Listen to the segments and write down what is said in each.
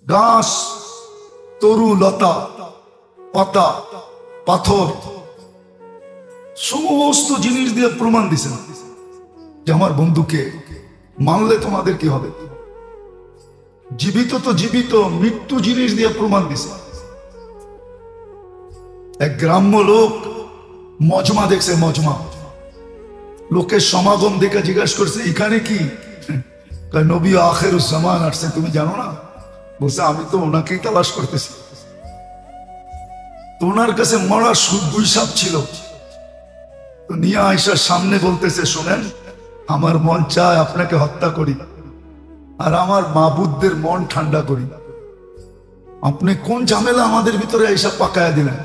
ঘাস, তরু লতা, পাতা, পাথর, সমস্ত জিনিস দিয়ে প্রমাণ দিছেন যে আমার বন্ধুকে মানলে তোমাদের কি হবে। জীবিত তো জীবিত, মৃত্যু জিনিস দিয়ে প্রমাণ দিছে। এক গ্রাম্য লোক মজমা দেখছে, মজমা লোকের সমাগম দেখে জিজ্ঞাসা করছে এখানে কি? নবী আখিরুজ্জামান আসছে, তুমি জানো না? বলছে আমি তো ওনাকেই তালাশ করতেছি। তো ওনার কাছে মরা গুই সাপ ছিল, তো নিয়ে আয়েশার সামনে বলতেছে শোনেন, আমার মন চায় আপনাকে হত্যা করি আর আমার মাবুদদের মন ঠান্ডা করি। আপনি কোন ঝামেলা আমাদের ভিতরে এইসব পাকায়া দিলেন?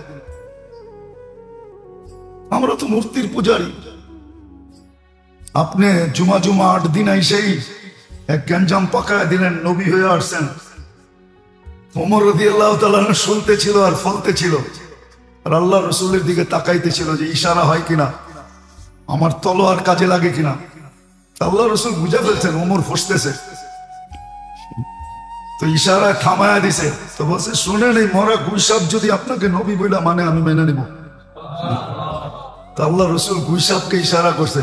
আমরা তো মূর্তির পূজারী। আপনি জুমা 8 দিন আইসেই এক গ্যাঞ্জাম পাকায়া দিলেন, নবী হয়ে আসছেন। ওমর রাদিয়াল্লাহু তাআলা শুনতে ছিল আর ফলতে ছিল, আর আল্লাহ রসুলের দিকে তাকাইতে ছিল যে ইশারা হয় কিনা, আমার তলোয়ার কাজে লাগে কিনা। আল্লাহ রসুল বুঝে ফেলছেন ওমর ফসতেছে, তো ইশারা থামায়া দিছে। তো বলছে শুনেন, এই মরা গুইসাপ যদি আপনাকে নবী বইলা মানে আমি মেনে নিব। আল্লাহ রসুল গুইসাপকে ইশারা করছে।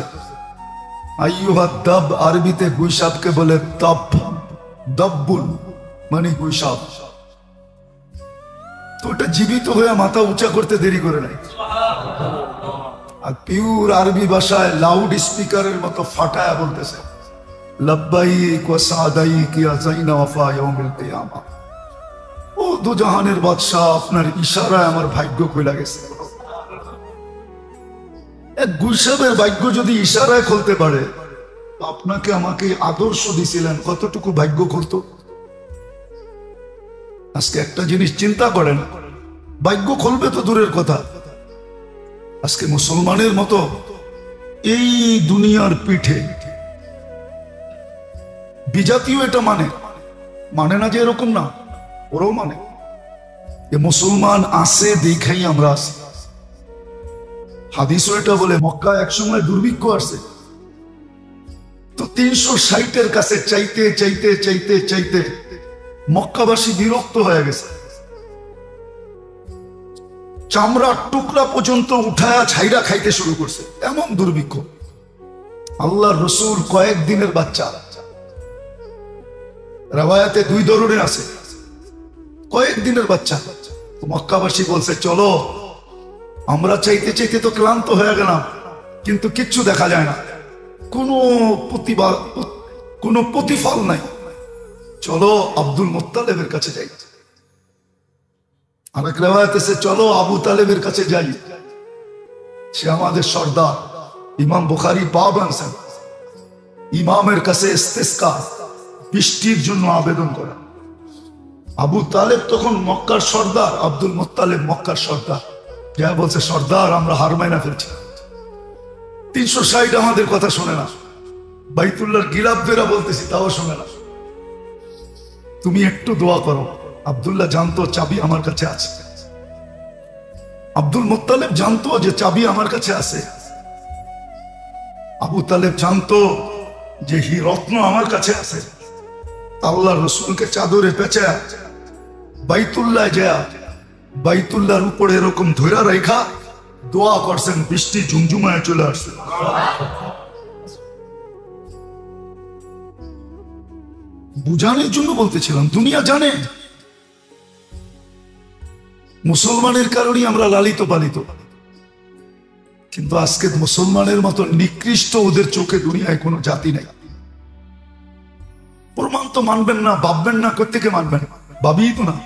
আইয়ুহা দাব, আরবিতে গুইসাপকে বলে তপ, দব্বুল মানে গুইসাপ। তো ওটা জীবিত হয়ে মাথা উঁচা করতে দেরি করে নাই, আর পিওর আরবি ভাষায় লাউড স্পিকারের মতো ফাটায়া বলতেছে লব্বাইক ওয়া সাদাইক ইয়া যাইনা ওয়াফা ইয়াউমিল কিয়ামা। ও দুজাহানের বাদশা, আপনার ইশারায় আমার ভাগ্য খুলে গেছে। এক গুইসাপের ভাগ্য যদি ইশারায় খুলতে পারে, আপনাকে আমাকে আদর্শ দিছিলেন, কতটুকু ভাগ্য খুলতো। আজকে একটা জিনিস চিন্তা করেন, ভাগ্য খুলবে তো দূরের কথা, আজকে মুসলমানের মতো এই দুনিয়ার পিঠে বিজাতীয় এটা মানে না যে এরকম না, ওরাও মানে যে মুসলমান আছে দেখাই আমরা আছি। হাদিসও এটা বলে মক্কা একসময় দুর্ভিক্ষ আসছে, তো 360-এর কাছে চাইতে চাইতে চাইতে চাইতে মক্কাবাসী বিরক্ত হয়ে গেছে, চামড়ার টুকরা পর্যন্ত উঠায়া ছাইরা খাইতে শুরু করছে, এমন দুর্ভিক্ষ। আল্লাহর রসুল কয়েকদিনের বাচ্চা, রাওয়ায়াতে 2 ধরনের আছে, কয়েকদিনের বাচ্চা। মক্কাবাসী বলছে চলো, আমরা চাইতে চাইতে তো ক্লান্ত হয়ে গেলাম, কিন্তু কিচ্ছু দেখা যায় না, কোনো প্রতিফল নাই, চলো আব্দুল মুত্তালিবের কাছে যাই। আরেক রিওয়ায়াতে আছে চলো আবু তালেবের কাছে যাই, সে আমাদের সর্দার। ইমাম বুখারী বাব আনছেন, ইমামের কাছে ইস্তিসকা, বৃষ্টির জন্য আবেদন করা। আবু তালেব তখন মক্কার সর্দার, আব্দুল মুত্তালিব মক্কার সর্দার। যা বলছে সর্দার আমরা হার মাইনা ফেলছি, 360 আমাদের কথা শোনে না, বাইতুল্লাহর গিলাফ বেরা বলতেছি তাও শোনে না, তুমি একটু দোয়া করো। আব্দুল্লাহ জানতো চাবি আমার কাছে আছে, আব্দুল মুত্তালিব জানতো যে চাবি আমার কাছে আছে, আবু তালেব জানতো যে রত্ন আমার কাছে আছে। আল্লাহ রসুলকে চাদরে পেঁচা বাইতুল্লাহ যায়, বাইতুল্লাহর উপরে এরকম ধৈরা রেখা দোয়া করছেন, বৃষ্টি ঝুমঝুমায় চলে আসছে। বুঝানোর জন্য বলতেছিলাম, দুনিয়া জানে মুসলমানের কারণেই আমরা লালিত পালিত, কিন্তু আজকে মুসলমানের মতো নিকৃষ্ট ওদের চোখে দুনিয়ায় কোনো জাতি নাই। প্রমাণ তো মানবেন না, ভাববেন না, কোত্থেকে মানবেন? ভাবিই তো না।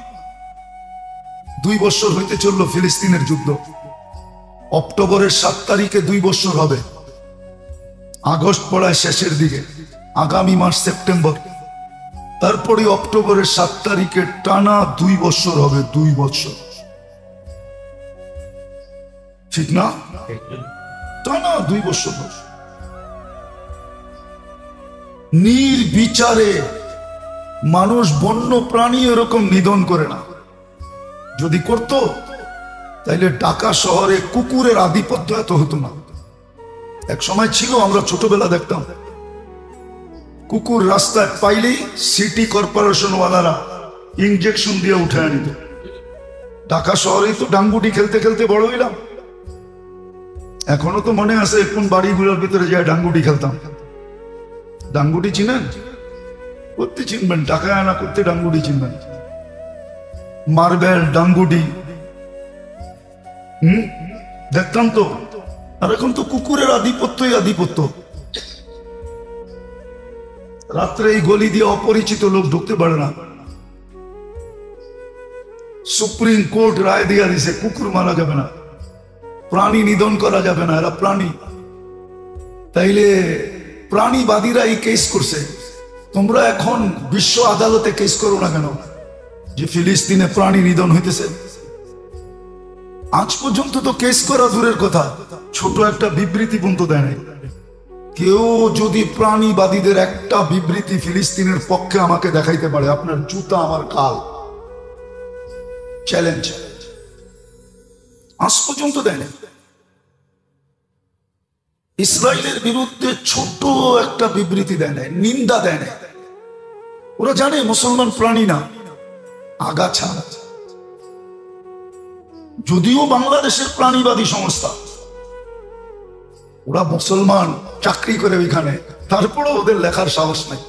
2 বছর হইতে চললো ফিলিস্তিনের যুদ্ধ, অক্টোবরের 7 তারিখে 2 বছর হবে, আগস্ট পড়ায় শেষের দিকে, আগামী মাস সেপ্টেম্বর, তারপরে অক্টোবরের 7 তারিখে টানা 2 বছর হবে, 2 বছর, ঠিক না? টানা 2 বছর। নির্বিচারে মানুষ বন্য প্রাণী এরকম নিধন করে না, যদি করত তাইলে ঢাকা শহরে কুকুরের আধিপত্য এত হতো না। এক সময় ছিল, আমরা ছোটবেলা দেখতাম কুকুর রাস্তায় পাইলেই সিটি কর্পোরেশন ওয়ালারা ইনজেকশন দিয়ে উঠে আনিত। ঢাকা শহরেই তো ডাঙ্গুটি খেলতে খেলতে বড় হইলাম। এখনো তো মনে আছে কোন বাড়িগুলোর ভিতরে যায় ডাঙ্গুটি খেলতাম। ডাঙ্গুটি চিনেন? করতে চিনবেন, টাকা আনা করতে ডাঙ্গুটি চিনবেন। মার্বেল, ডাঙ্গুটি দেখতাম তো। আর এখন তো কুকুরের আধিপত্যই আধিপত্য। রাত্রে এই গলি দিয়ে অপরিচিত লোক ঢুকতে পারে না। সুপ্রিম কোর্ট রায় দিয়া দিছে কুকুর মারা যাবে না, প্রাণী নিধন করা যাবে না, এরা প্রাণী। তাইলে প্রাণীবাদীরা এই কেস করছে, তোমরা এখন বিশ্ব আদালতে কেস করো না কেন যে ফিলিস্তিনে প্রাণী নিধন হইতেছে? আজ পর্যন্ত তো কেস করা দূরের কথা, ছোট একটা বিবৃতি পর্যন্ত দেয় নাই। কেউ যদি প্রাণীবাদীদের একটা বিবৃতি ফিলিস্তিনের পক্ষে আমাকে দেখাইতে পারে, আপনার জুতা আমার কাল। চ্যালেঞ্জ। আজ পর্যন্ত দেয় না। ইসরায়েলের বিরুদ্ধে ছোট একটা বিবৃতি দেয় নাই, নিন্দা দেয় নাই। ওরা জানে মুসলমান প্রাণী না, আগাছা। যদিও বাংলাদেশের প্রাণীবাদী সংস্থা, ওরা মুসলমান, চাকরি করে ওইখানে, তারপরে ওদের লেখার সাহস নাই।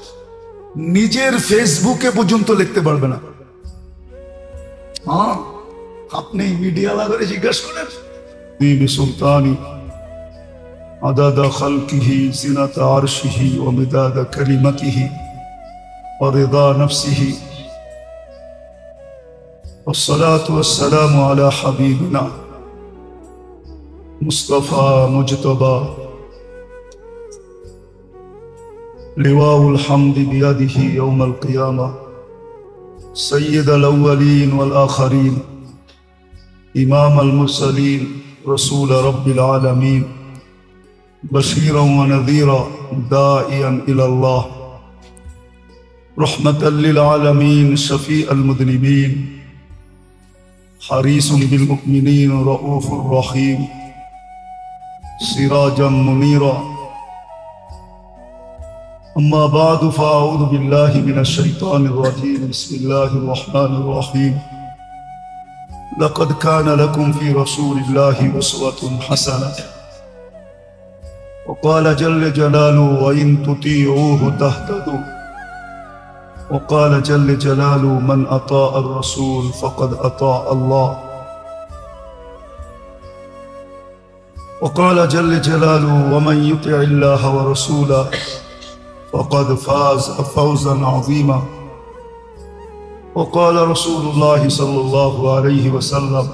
নিজের ফেসবুকে পর্যন্ত লিখতে পারবে না। হ্যাঁ, আপনি মিডিয়া লাগারে জিজ্ঞাসা করেন, সুলতানি আদাদা খালকিহি জিনাতা আরশিহি ওয়া মিদাদা কালিমাতিহি ওয়া রিদা নাফসিহি والصلاة والسلام على حبيبنا مصطفى مجتبى لواء الحمد بيده يوم القيامة سيد الأولين والآخرين إمام المرسلين رسول رب العالمين بشيرا ونذيرا داعيا إلى الله رحمة للعالمين شفيع المذنبين حريص بالمؤمنين رؤوف رحيم سراجا منيرا أما بعد فأعوذ بالله من الشيطان الرجيم بسم الله الرحمن الرحيم لقد كان لكم في رسول الله أسوة حسنة وقال جل جلاله وإن تطيعوه تهتدوا وقال جل جلاله من أطاع الرسول فقد أطاع الله وقال جل جلاله ومن يطع الله ورسوله فقد فاز فوزا عظيما وقال رسول الله صلى الله عليه وسلم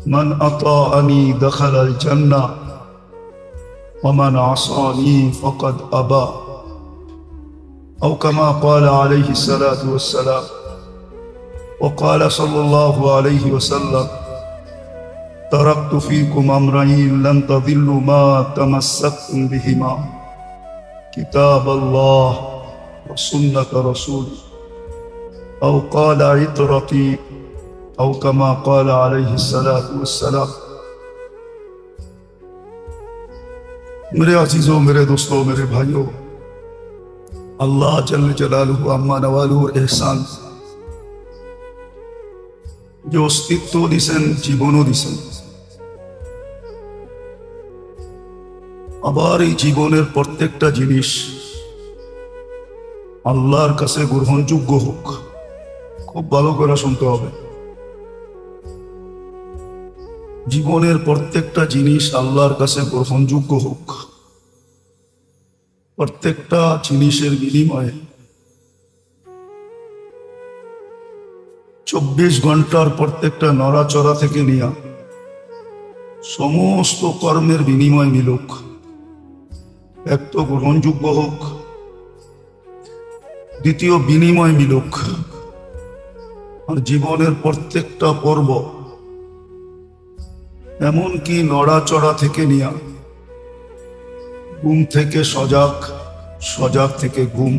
من أطاعني دخل الجنة ومن عصاني فقد أبى أو كما قال عليه الصلاة والسلام وقال صلى الله عليه وسلم تركت فيكم أمرين لن تضلوا ما تمسكتم بهما كتاب الله وسنة رسوله أو قال عطرتي أو كما قال عليه الصلاة والسلام मेरे अजीजों, मेरे दोस्तों, मेरे भाइयों, अल्लाह जल्ल जलालुहु अम्मा नवालुहुर एहसान যে অস্তিত্ব দিছেন, জীবনও দিছেন, আবার এই জীবনের প্রত্যেকটা জিনিস আল্লাহর কাছে গ্রহণযোগ্য হোক। খুব ভালো করে শুনতে হবে। জীবনের প্রত্যেকটা জিনিস আল্লাহর কাছে গ্রহণযোগ্য হোক। প্রত্যেকটা জিনিসের বিনিময়ে 24 ঘন্টার প্রত্যেকটা নড়াচড়া থেকে নিয়ে সমস্ত কর্মের বিনিময় মিলুক। এক তো গ্রহণযোগ্য হোক, দ্বিতীয় বিনিময় মিলুক। আর জীবনের প্রত্যেকটা পর্ব, এমনকি নড়াচড়া থেকে নিয়ে ঘুম থেকে সজাগ, সজাগ থেকে ঘুম,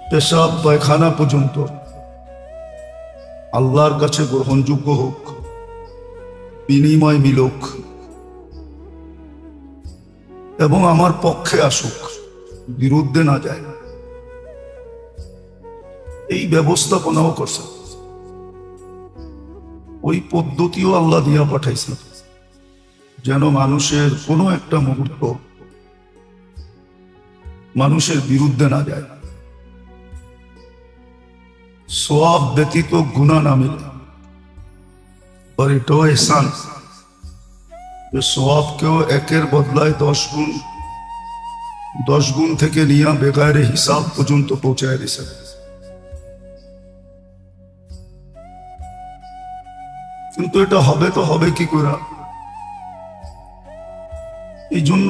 পেশাব পায়খানা পর্যন্ত আল্লাহর কাছে গ্রহণযোগ্য হোক, বিনিময় মিলুক এবং আমার পক্ষে আসুক, বিরুদ্ধে না যায়। এই ব্যবস্থাপনাও করছেন, ওই পদ্ধতিও আল্লাহ দিয়া পাঠাইছেন, যেন মানুষের কোনো একটা মুহূর্ত মানুষের বিরুদ্ধে না যায়, সওয়াব ব্যতীত গুনাহ না মিলে। আর এটাও এহসান যে সওয়াবকেও একের বদলায় 10 গুণ থেকে নিয়ে বেগারে হিসাব পর্যন্ত পৌঁছায় দিয়েছে। কিন্তু এটা হবে তো হবে কি করে? এই জন্য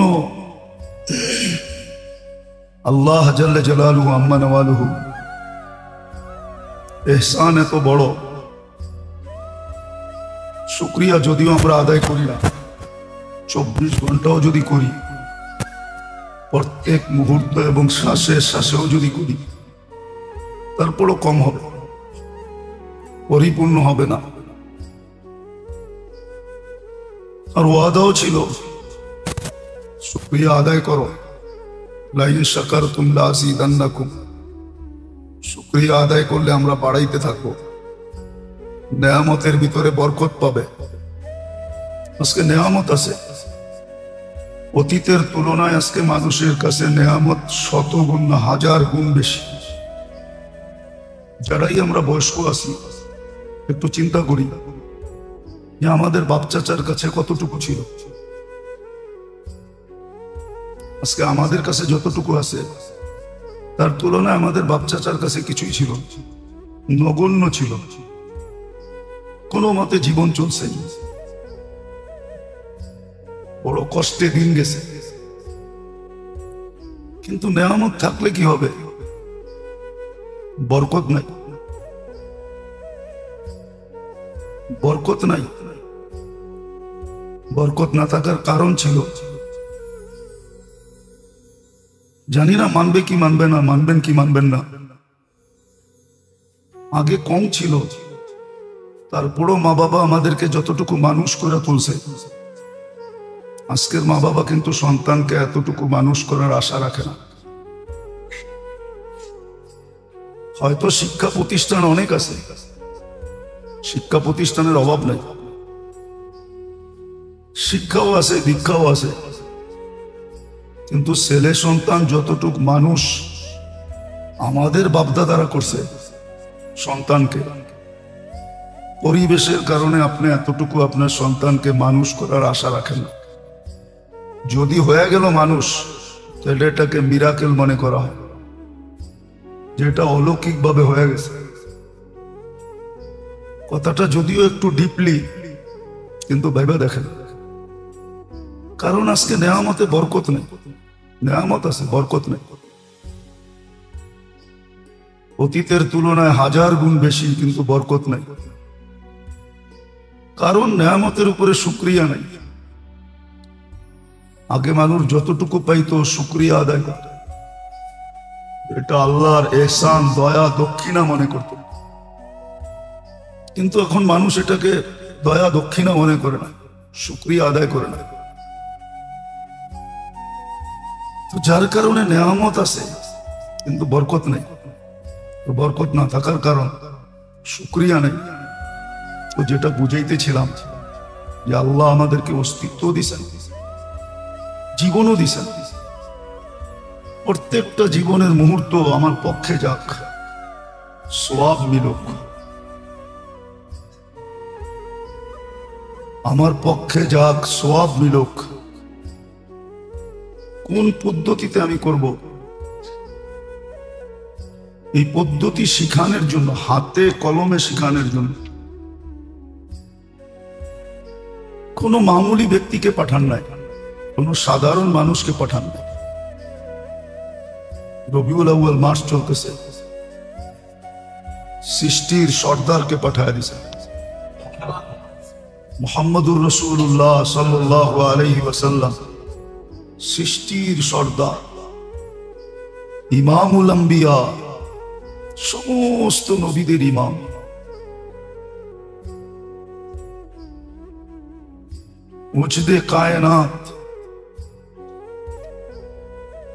আল্লাহ জাল্লা জালালুহু আম্মা নওয়ালুহু এহসান এত বড়, শুকরিয়া যদিও আমরা আদায় করি না, 24 ঘন্টাও যদি করি, প্রত্যেক মুহূর্ত এবং শ্বাসে শ্বাসেও যদি করি, তারপরও কম হবে, পরিপূর্ণ হবে না। আর ওয়াদাও ছিল, শুকরিয়া আদায় করো, লাইন শাকারতুম লাযিদান্নাকুম, শুকরিয়া আদায় করলে আমরা বাড়াইতে থাকবো, নেয়ামতের ভিতরে বরকত পাবে। আজকে নেয়ামত আছে, অতীতের তুলনায় আজকে মানুষের কাছে নেয়ামত 100 গুণ না 1000 গুণ বেশি। যারাই আমরা বয়স্ক আছি একটু চিন্তা করি যে আমাদের বাপ চাচার কাছে কতটুকু ছিল, আজকে আমাদের কাছে যতটুকু আছে তার তুলনায় আমাদের বাপ চাচার কাছে কিছুই ছিল, নগণ্য ছিল, কোনো মতে জীবন চলছে, বড় কষ্টে দিন গেছে। কিন্তু নেয়ামত থাকলে কি হবে? বরকত নাই, বরকত নাই। বরকত না থাকার কারণ ছিল, জানি না মানবে কি মানবে না, মানবেন কি মানবেন না, আগে কম ছিল, তারপরও মা বাবা আমাদেরকে যতটুকু মানুষ করে তুলছে, আজকের মা বাবা কিন্তু সন্তানকে এতটুকু মানুষ করার আশা রাখে না। হয়তো শিক্ষা প্রতিষ্ঠান অনেক আছে, শিক্ষা প্রতিষ্ঠানের অভাব নাই, শিক্ষাও আছে, দীক্ষাও আছে, কিন্তু ছেলে সন্তান যতটুকু মানুষ আমাদের বাপদাদারা করছে সন্তানকে, পরিবেশের কারণে আপনি এতটুকু আপনার সন্তানকে মানুষ করার আশা রাখেন না। যদি হয়ে গেল মানুষ, তাহলে এটাকে মিরাকেল মনে করা হয়, যেটা অলৌকিক ভাবে হয়ে গেছে। কথাটা যদিও একটু ডিপলি, কিন্তু ভাইবা দেখেন, কারণ আজকে নেয়ামতে বরকত নেই, নেয়ামত আছে বরকত নেই, অতীতের তুলনায় 1000 গুণ বেশি, কিন্তু বরকত নাই। কারণ নেয়ামতের উপরে শুকরিয়া নাই। আগে মানুষ যতটুকু পাইতো শুকরিয়া আদায় করত, এটা আল্লাহর এহসান, দয়া, দক্ষিণা মনে করত। কিন্তু এখন মানুষ এটাকে দয়া দক্ষিণা মনে করে না, শুকরিয়া আদায় করে না। তো যার কারণে নেয়ামত আছে কিন্তু বরকত নেই। তো বরকত না থাকার কারণ শুকরিয়া নেই। তো যেটা বুঝাইতেছিলাম যে আল্লাহ আমাদেরকে অস্তিত্ব দিছেন, জীবনও দিছেন, প্রত্যেকটা জীবনের মুহূর্ত আমার পক্ষে যাক, সওয়াব মিলুক, আমার পক্ষে যাক, সওয়াব মিলুক। কোন পদ্ধতিতে আমি করব, এই পদ্ধতি শিখানোর জন্য, হাতে কলমে শিখানোর জন্য কোন মামুলি ব্যক্তিকে পাঠান নাই, কোন সাধারণ মানুষকে পাঠান নাই। রবিউল আউয়াল মাস চলতেছে, সৃষ্টির সর্দারকে পাঠায় দিছে, মুহাম্মদুর রাসূলুল্লাহ সাল্লাল্লাহু আলাইহি ওয়াসাল্লাম, সৃষ্টির সর্দার, ইমামুল আম্বিয়া, সমস্ত নবীদের ইমাম। মুজদে কায়নাত,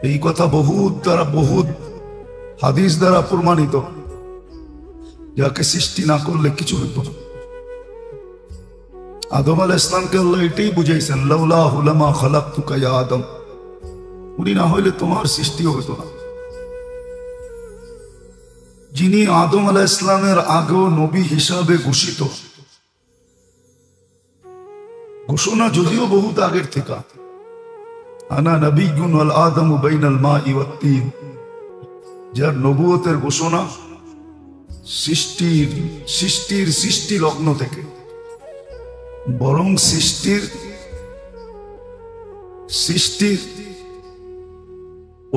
এই কথা বহুত দ্বারা, বহুত হাদিস দ্বারা প্রমাণিত যাকে সৃষ্টি না করলে কিছু হইত না। আদম আলাইহিস সালামকে আল্লাহ এটাই বুঝাইছেন, লাউলাহু লামা খালাকতুকা ইয়া আদম, উনি না হইলে তোমার সৃষ্টিও হইত না। যিনি আদম আলাইহিস সালামের আগেও নবী হিসাবে ঘোষিত, ঘোষণা যদিও বহুত আগের থেকে, আনা নবিয়্যুন ওয়াল আদমু বাইনাল মাই ওয়াত তিন, যার নবুয়তের ঘোষণা সৃষ্টি লগ্ন থেকে, বরং সৃষ্টির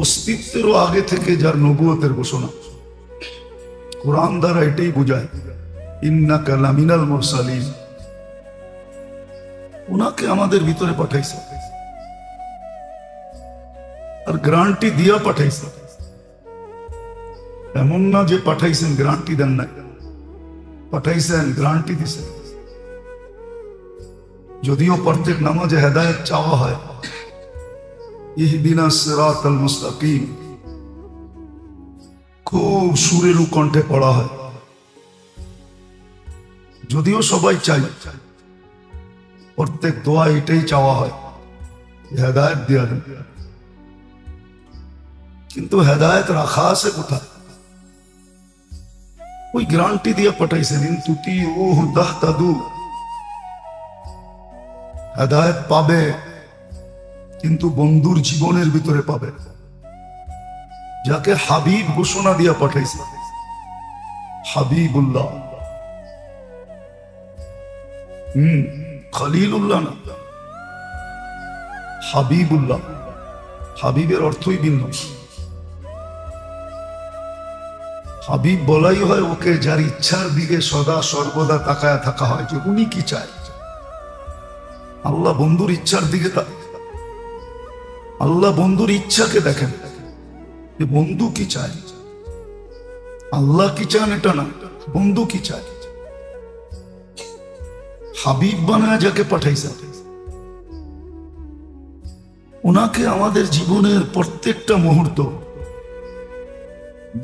অস্তিত্বেরও আগে থেকে যার নবুয়তের ঘোষণা। কোরআন দ্বারা এটাই বোঝায়, ইন্নাকা লামিনাল মুরসালিন, উনাকে আমাদের ভিতরে পাঠাইছে আর গ্যারান্টি দিয়া পাঠাইছে। এমন না যে পাঠাইছেন গ্যারান্টি দেন নাই, পাঠাইছেন গ্যারান্টি দিছেন। যদিও প্রত্যেক নামাজে হেদায়েত চাওয়া হয়, ইহদিনাস সিরাতাল মুস্তাকিম খুব সুরেলু কণ্ঠে পড়া হয়, যদিও সবাই চাই, প্রত্যেক দোয়া এটাই চাওয়া হয়, হেদায়েত দিয়া দেন। কিন্তু হেদায়েত রাখা আছে কোথায়? ওই গ্যারান্টি দিয়ে পাঠাইছেন, ইন তুতিউহু তাহতাদু, হেদায়েত পাবে, কিন্তু বন্ধুর জীবনের ভিতরে পাবে, যাকে হাবিব ঘোষণা দিয়া পাঠাইছে, হাবিবুল্লাহ, খলিলুল্লাহ না, হাবিবুল্লাহ। হাবিবের অর্থই ভিন্ন। হাবিব বলাই হয় ওকে যার ইচ্ছার দিকে সদা সর্বদা তাকায় থাকা হয়, যে উনি কি চায়। আল্লাহ বন্ধুর ইচ্ছার দিকে, আল্লাহ বন্ধুর ইচ্ছাকে দেখেন, যে বন্ধু কি চায়। আল্লাহ কি চান এটা না, বন্ধু কি চায়। হাবিব বানায় যাকে পাঠাইছে, ওনাকে আমাদের জীবনের প্রত্যেকটা মুহূর্ত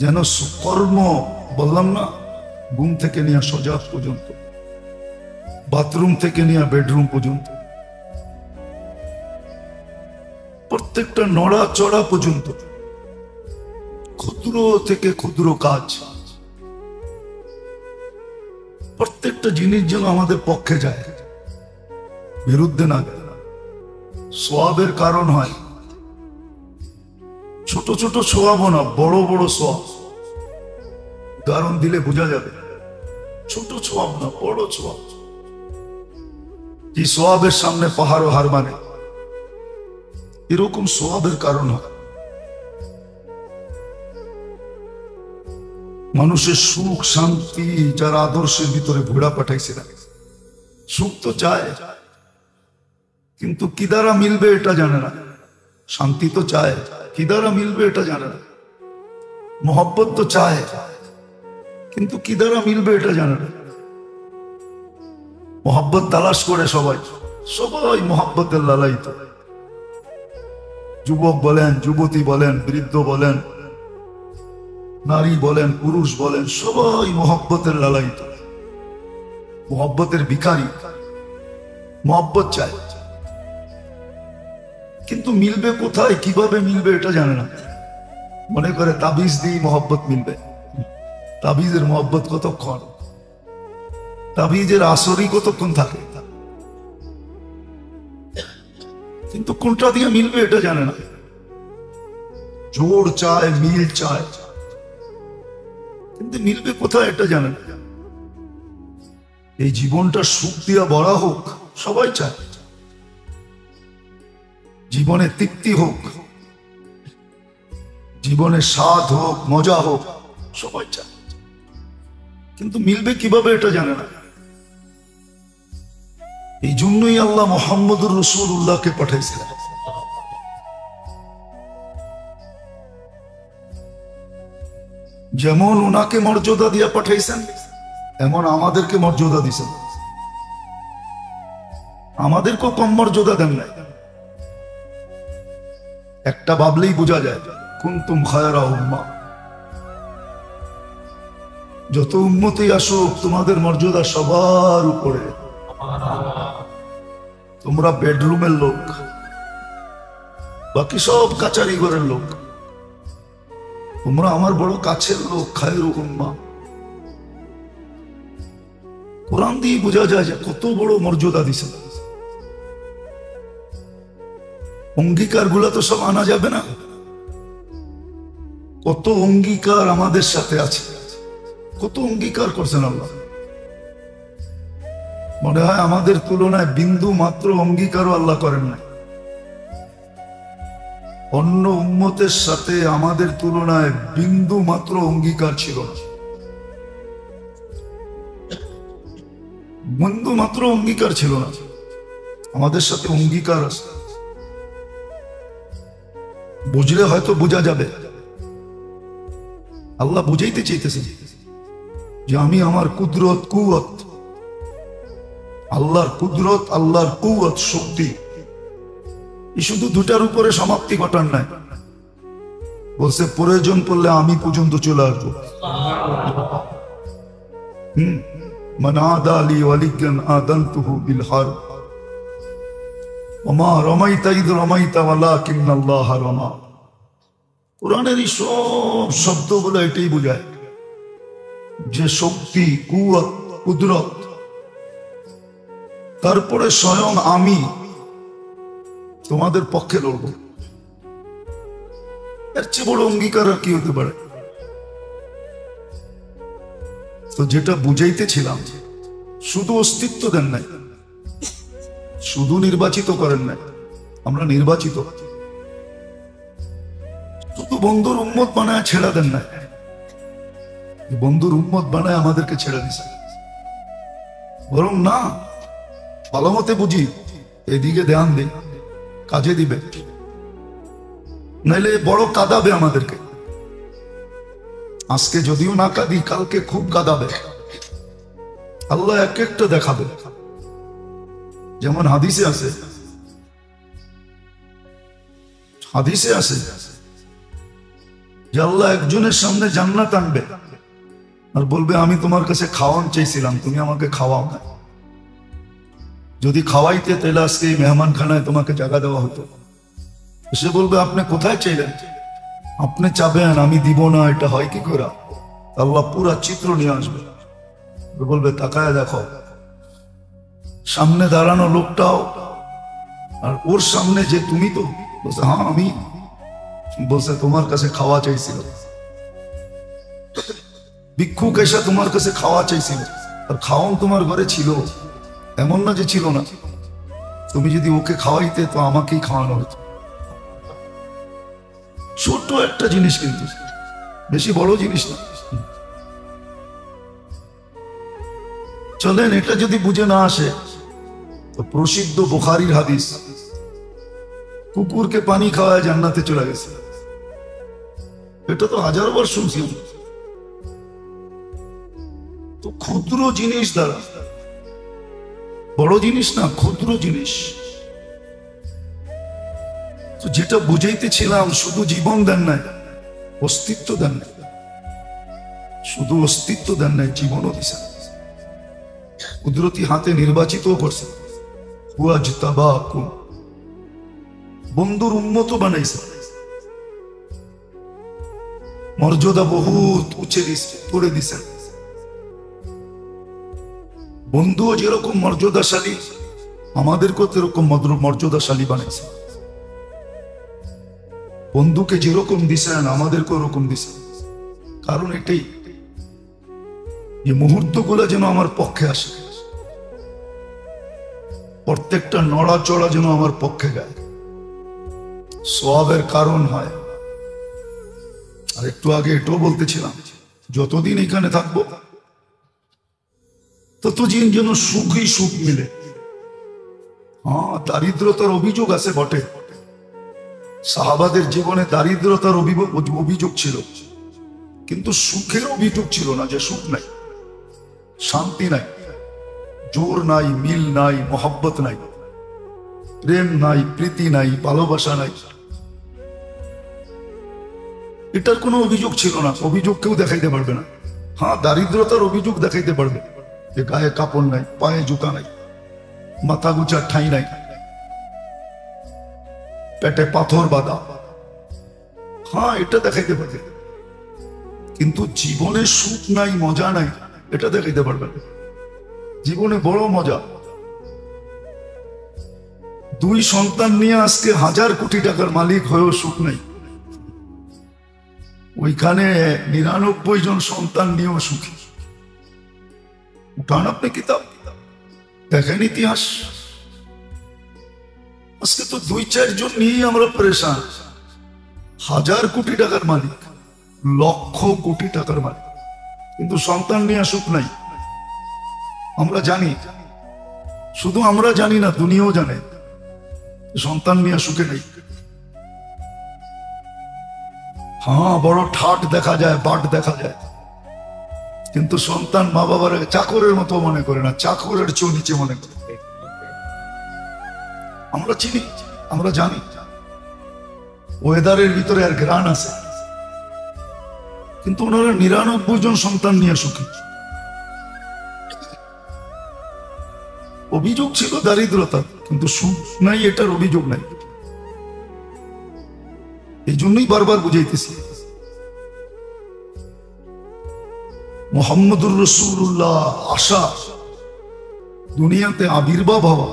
যেন কর্ম, বললাম না, ঘুম থেকে নিয়ে সজাগ পর্যন্ত, বাথরুম থেকে নিয়ে বেডরুম পর্যন্ত, প্রত্যেকটা নড়াচড়া পর্যন্ত, ক্ষুদ্র থেকে ক্ষুদ্র কাজ, প্রত্যেকটা জিনিস যেন আমাদের পক্ষে যায়, বিরুদ্ধে না যায়, সওয়াবের কারণ হয়। ছোট ছোট সওয়াবও না, বড় বড় সওয়াব। উদাহরণ দিলে বোঝা যাবে, ছোট সওয়াব না, বড় সওয়াব। এই সওয়াবের সামনে পাহাড়ও হার মানে, এরকম সওয়াবের কারণ হয়। মানুষের সুখ শান্তি যারা আদর্শের ভিতরে ঘোড়া পাঠাইছে, সুখ তো চায়, কিন্তু কি দ্বারা মিলবে এটা জানে না। শান্তি তো চায়, কি দ্বারা মিলবে এটা জানে না। মোহব্বত তো চায়, কিন্তু কি দ্বারা মিলবে এটা জানে না। মোহব্বত তালাশ করে সবাই, সবাই মোহব্বতের লালায়িত। যুবক বলেন, যুবতী বলেন, বৃদ্ধ বলেন, নারী বলেন, পুরুষ বলেন, সবাই মোহব্বতের লালায়িত, মোহব্বতের ভিখারি। মোহব্বত চায়, কিন্তু মিলবে কোথায়, কিভাবে মিলবে এটা জানে না। মনে করে তাবিজ দিয়ে মোহব্বত মিলবে। তাবিজের মোহব্বত কতক্ষণ, তাবিজের আসরই কতক্ষণ থাকে, কিন্তু কোনটা দিয়ে মিলবে এটা জানে না। জোর চায়, মিল চায়, কিন্তু মিলবে কোথায় এটা জানে না। এই জীবনটা সুখ দিয়া ভরা হোক, সবাই চায়। জীবনে তৃপ্তি হোক, জীবনে স্বাদ হোক, মজা হোক, সবাই চায়, কিন্তু মিলবে কিভাবে এটা জানে না। এই জন্যই আল্লাহ মুহাম্মদুর রাসূলুল্লাহকে পাঠাইছিলেন। যেমন ওনাকে মর্যাদা দিয়ে পাঠাইছেন, এমন আমাদেরকে মর্যাদা দিয়েছেন। আমাদেরকেও কম মর্যাদা দেন নাই। একটা ভাবলেই বোঝা যায়, কুনতুম খায়রা উম্মাহ, যত উম্মতই আসুক তোমাদের মর্যাদা সবার উপরে। তোমরা বেডরুমের লোক, বাকি সব কাচারি ঘরের লোক। তোমরা আমার বড় কাছের লোক, খায়রু উম্মাহ। কোরআন দিয়ে বোঝা যায় যে কত বড় মর্যাদা দিছে। অঙ্গীকার গুলা তো সব আনা যাবে না। কত অঙ্গীকার আমাদের সাথে আছে, কত অঙ্গীকার করছেন আল্লাহ। মনে হয় আমাদের তুলনায় বিন্দু মাত্র অঙ্গীকারও আল্লাহ করেন না। অন্য উম্মতের সাথে আমাদের তুলনায় বিন্দু মাত্র অঙ্গীকার ছিল না। বিন্দু মাত্র অঙ্গীকার ছিল না, আমাদের সাথে অঙ্গীকার আছে। বুঝলে হয়তো বোঝা যাবে। আল্লাহ বুঝাইতে চাইতেছেন যে আমি আমার কুদরত কুওয়াত, আল্লাহর কুদরত, আল্লাহর কুওয়াত, শক্তি, এই শুধু দুটার উপরে সমাপ্তি ঘটান নাই। বলছে প্রয়োজন পড়লে আমি পর্যন্ত চলে আসবো। মান আদা লি ওয়ালিয়ান আযানতুহু বিল হারব ওয়া মা রামাইতা ইয রামাইতা ওয়ালাকিন্নাল্লাহ রামা। কোরআনের এই সব শব্দগুলো এটাই বোঝায় যে শক্তি, কুওয়াত, কুদরত, তারপরে স্বয়ং আমি তোমাদের পক্ষে লড়ব। এর চেয়ে বড় অঙ্গীকার আর কি হতে পারে? তো যেটা বুঝাইতেছিলাম, শুধু অস্তিত্ব দেন নাই, শুধু নির্বাচিত করেন নাই, আমরা নির্বাচিত। শুধু বন্ধুর উম্মত বানায় ছেড়ে দেন নাই, বন্ধুর উম্মত বানায় আমাদেরকে ছেড়ে দিছে। বরং না, ভালো মতে বুঝি, এদিকে ধ্যান দিই, কাজে দিবে, নাইলে বড় কাঁদাবে আমাদেরকে। আজকে যদিও না কাঁদি, কালকে খুব কাঁদাবে। আল্লাহ এক একটা দেখাবে। যেমন হাদিসে আছে, হাদিসে আছে যে আল্লাহ একজনের সামনে জান্নাত আনবে আর বলবে আমি তোমার কাছে খাওয়ান চাইছিলাম, তুমি আমাকে খাওয়াও না। যদি খাওয়াইতে তাহলে আজকে এই মেহমানখানায় তোমাকে জায়গা দেওয়া হতো। সে বলবে আপনি কোথায় চাইলেন? আপনি চাবেন আমি দিব না, এটা হয় কি করে? আল্লাহ পুরা চিত্র নিয়ে আসবে, বলবে তাকায় দেখো, সামনে দাঁড়ানো লোকটাও আর ওর সামনে যে তুমি, তো বলছে হ্যাঁ আমি। বলছে তোমার কাছে খাওয়া চাইছিল, ভিক্ষুক এসে তোমার কাছে খাওয়া চাইছিল, আর খাওয়ান তোমার ঘরে ছিল, এমন না যে ছিল না। তুমি যদি ওকে খাওয়াইতে তো আমাকেই খাওয়ানো হতো। ছোট্ট একটা জিনিস, কিন্তু বেশি বড় জিনিস না। চলেন, এটা যদি বুঝে না আসে তো প্রসিদ্ধ বুখারীর হাদিস, কুকুরকে পানি খাওয়ায় জান্নাতে চলে গেছে। এটা তো হাজারবার শুনছি। তো ক্ষুদ্র জিনিস দ্বারা, বড় জিনিস না, ক্ষুদ্র জিনিস। তো যেটা বুঝাইতেছিলাম, শুধু জীবন দেন নাই, অস্তিত্ব দেন নাই, শুধু অস্তিত্ব দেন নাই, জীবনও দিছেন। কুদরতি হাতে নির্বাচিত করছে, বন্ধুর উম্মত বানাইছে, মর্যাদা বহুত উঁচে করে দিছেন। বন্ধুও যেরকম মর্যাদাশালী, আমাদেরকেও তেরকম মর্যাদাশালী বানাইছে। বন্ধুকে যেরকম দিছেন আমাদেরকে ওরকম দিছেন। কারণ এটাই, যে মুহূর্তগুলো যেন আমার পক্ষে আসে, প্রত্যেকটা নড়াচড়া যেন আমার পক্ষে গায়, সওয়াবের কারণ হয়। আর একটু আগে এটাও বলতেছিলাম, যতদিন এখানে থাকবো ততদিন যেন সুখই সুখ মিলে। হ্যাঁ, দারিদ্রতার অভিযোগ আছে বটে, সাহাবাদের জীবনে দারিদ্রতার অভিযোগ ছিল, কিন্তু সুখের অভিযোগ ছিল না, যে সুখ নাই, শান্তি নাই, জোর নাই, মিল নাই, মোহব্বত নাই, প্রেম নাই, প্রীতি নাই, ভালোবাসা নাই। এটার কোনো অভিযোগ ছিল না, অভিযোগ কেউ দেখাইতে পারবে না। হ্যাঁ, দারিদ্রতার অভিযোগ দেখাইতে পারবে যে গায়ে কাপড় নাই, পায়ে জুতা নাই, মাথা গুচার ঠাঁই নাই, পেটে পাথর বাঁধা। হ্যাঁ, এটা দেখাইতে পারবে, কিন্তু জীবনে সুখ নাই, মজা নাই, এটা দেখাইতে পারবে না। জীবনে বড় মজা। 2 সন্তান নিয়ে আজকে 1000 কোটি টাকার মালিক হয়েও সুখ নাই। ওইখানে 99 জন সন্তান নিয়েও সুখী। উঠান আপনি কিতাব, দেখেন ইতিহাস। আজকে তো 2-4 জন নিয়েই আমরা পরেশান। 1000 কোটি টাকার মালিক, লক্ষ কোটি টাকার মালিক, কিন্তু সন্তান নিয়ে সুখ নাই। আমরা জানি, শুধু আমরা জানি না, দুনিয়াও জানে সন্তান নিয়ে সুখে নেই। হ্যাঁ, বড় ঠাট দেখা যায়, বাট দেখা যায়, কিন্তু সন্তান মা বাবার চাকরের মতো মনে করে না, চাকরের চেয়েও নিচে মনে করে। আমরা চিনি, আমরা জানি ওয়েদারের ভিতরে আর ঘ্রাণ আছে, কিন্তু ওনারা 99 জন সন্তান নিয়ে সুখী। অভিযোগ ছিল দারিদ্রতা, কিন্তু সুখ নাই এটার অভিযোগ নাই। এই জন্যই বারবার বুঝাইতেছি, মুহাম্মদুর রাসূলুল্লাহ আসা, দুনিয়াতে আবির্ভাব হওয়া,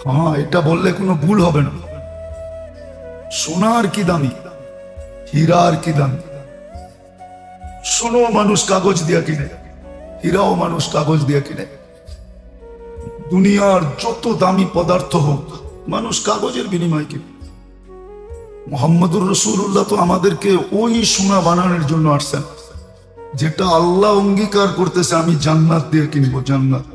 হ্যাঁ, এটা বললে কোনো ভুল হবে না। সোনার কি দামি, হীরার কি দামি। সোনো মানুষ কাগজ দিয়া কিনে, হীরাও মানুষ কাগজ দিয়া কিনে। দুনিয়ার যত দামি পদার্থ হোক, মানুষ কাগজের বিনিময় কিনে। মুহাম্মদুর রাসূলুল্লাহ তো আমাদেরকে ওই সোনা বানানোর জন্য আসছেন, যেটা আল্লাহ অঙ্গীকার করতেছে, আমি জান্নাত দিয়ে কিনবো, জান্নাত।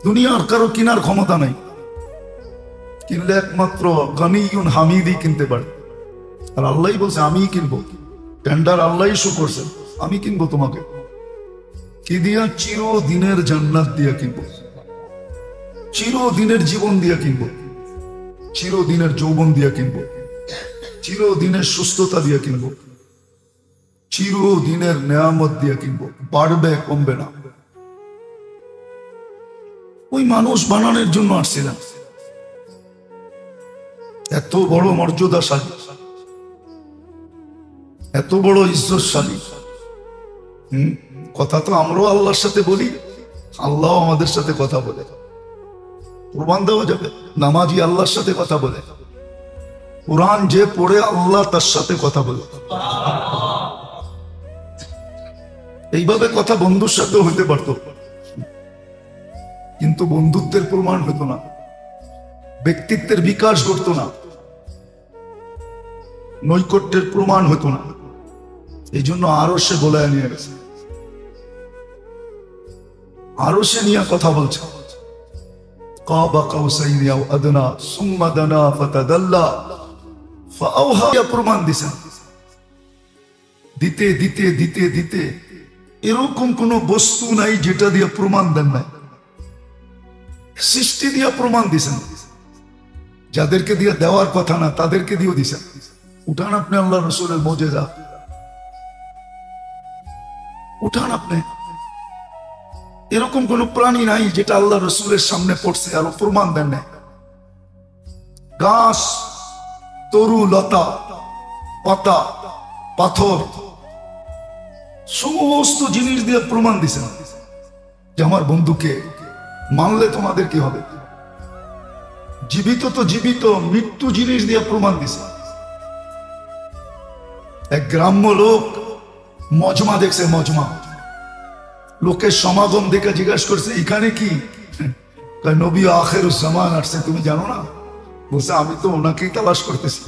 দুনিয়ার কারো কেনার ক্ষমতা নাই, কিনলে একমাত্র গনিয়ুন হামিদই কিনতে পারে। আর আল্লাহই বলছে আমি কিনবো, টেন্ডার আল্লাহই শো করছে, আমি কিনবো তোমাকে। কি দিয়া? চিরদিনের জান্নাত দিয়া কিনবো, চিরদিনের জীবন দিয়া কিনবো, চিরদিনের যৌবন দিয়া কিনবো, চিরদিনের সুস্থতা দিয়া কিনবো, চিরদিনের নেয়ামত দিয়া কিনবো। বাড়বে, কমবে না। ওই মানুষ বানানোর জন্য আসছিলেন, এত বড় মর্যাদাশালী, এত বড় ইজ্জতশালী। কথা তো আমরাও আল্লাহর সাথে বলি, আল্লাহ আমাদের সাথে কথা বলে। প্রমাণ দেওয়া যাবে, নামাজি আল্লাহর সাথে কথা বলে, কোরআন যে পড়ে আল্লাহ তার সাথে কথা বলে। এইভাবে কথা বন্ধুর সাথেও হইতে পারত, কিন্তু বন্ধুত্বের প্রমাণ হতো না, ব্যক্তিত্বের বিকাশ ঘটতো না, নৈকট্যের প্রমাণ হতো না। এই জন্য আরো সে গোলায় নিয়ে গেছে, আরো সে নিয়ে কথা বলছে। কাবা কাউসাইনি আও আদনা সুম্মা দানা ফাতাদাল্লা ফাআওহা, প্রমাণ দিছেন। দিতে দিতে দিতে দিতে এরকম কোন বস্তু নাই যেটা দিয়ে প্রমাণ দেন নাই। সৃষ্টি দিয়া প্রমাণ দিছেন, যাদেরকে দিয়ে দেওয়ার কথা না তাদেরকে দিয়েও দিছেন। উঠান আপনি আল্লাহ রসুলের মুজিজা, উঠান আপনি। এরকম কোন প্রাণী নাই যেটা আল্লাহ রসুলের সামনে পড়ছে আর প্রমাণ দেন নাই। গাছ, তরু, লতা, পাতা, পাথর, সমস্ত জিনিস দিয়ে প্রমাণ দিছেন যে আমার বন্ধুকে মানলে তোমাদের কি হবে। জীবিত তো জীবিত, মৃত্যু জিনিস দিয়ে প্রমাণ দিছে। এক গ্রাম্য লোক মজমা দেখছে, মজমা, লোকের সমাগম দেখে জিজ্ঞাসা করছে এখানে কি? নবী আখিরুজ জামান আসছে, তুমি জানো না? বলছে আমি তো ওনাকেই তালাশ করতেছি।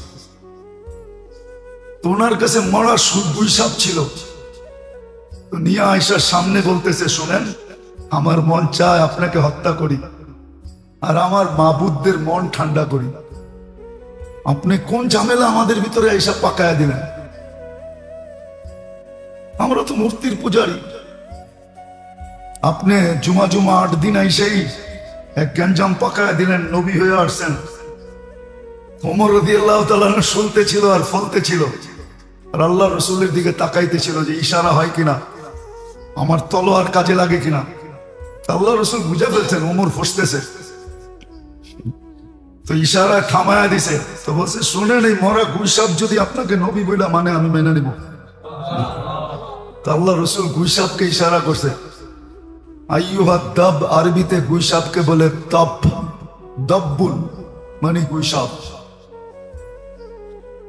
তো ওনার কাছে মরা সুদগুই সাপ ছিল, তো নিয়ে আয়েশার সামনে বলতেছে শোনেন, আমার মন চায় আপনাকে হত্যা করি আর আমার মাবুদদের মন ঠান্ডা করি। আপনি কোন ঝামেলা আমাদের ভিতরে এইসব পাকায়া দিলেন? আমরা তো মূর্তির পূজারী। আপনি জুমা জুমা 8 দিন আইসেই এক গ্যাঞ্জাম পাকায়া দিলেন, নবী হয়ে আসছেন। ওমর রাদিয়াল্লাহু তাআলা শুনতে ছিল আর ফলতে ছিল, আর আল্লাহ রসুলের দিকে তাকাইতে ছিল যে ইশারা হয় কিনা, আমার তলোয়ার কাজে লাগে কিনা। আল্লাহ রসুল বুঝে ফেলছেন ওমর ফসতেছে, তো ইশারা থামায়া দিছে। তো বলছে, শুনেন, এই মরা গুইসাপ যদি আপনাকে নবী বইলা মানে আমি মেনে নিব। তো আল্লাহ রসুল গুইসাপকে ইশারা করছে। আইয়ুহাদ দাব, আরবিতে গুইসাপকে বলে তাপ, দাব্বুল মানে গুইসাপ।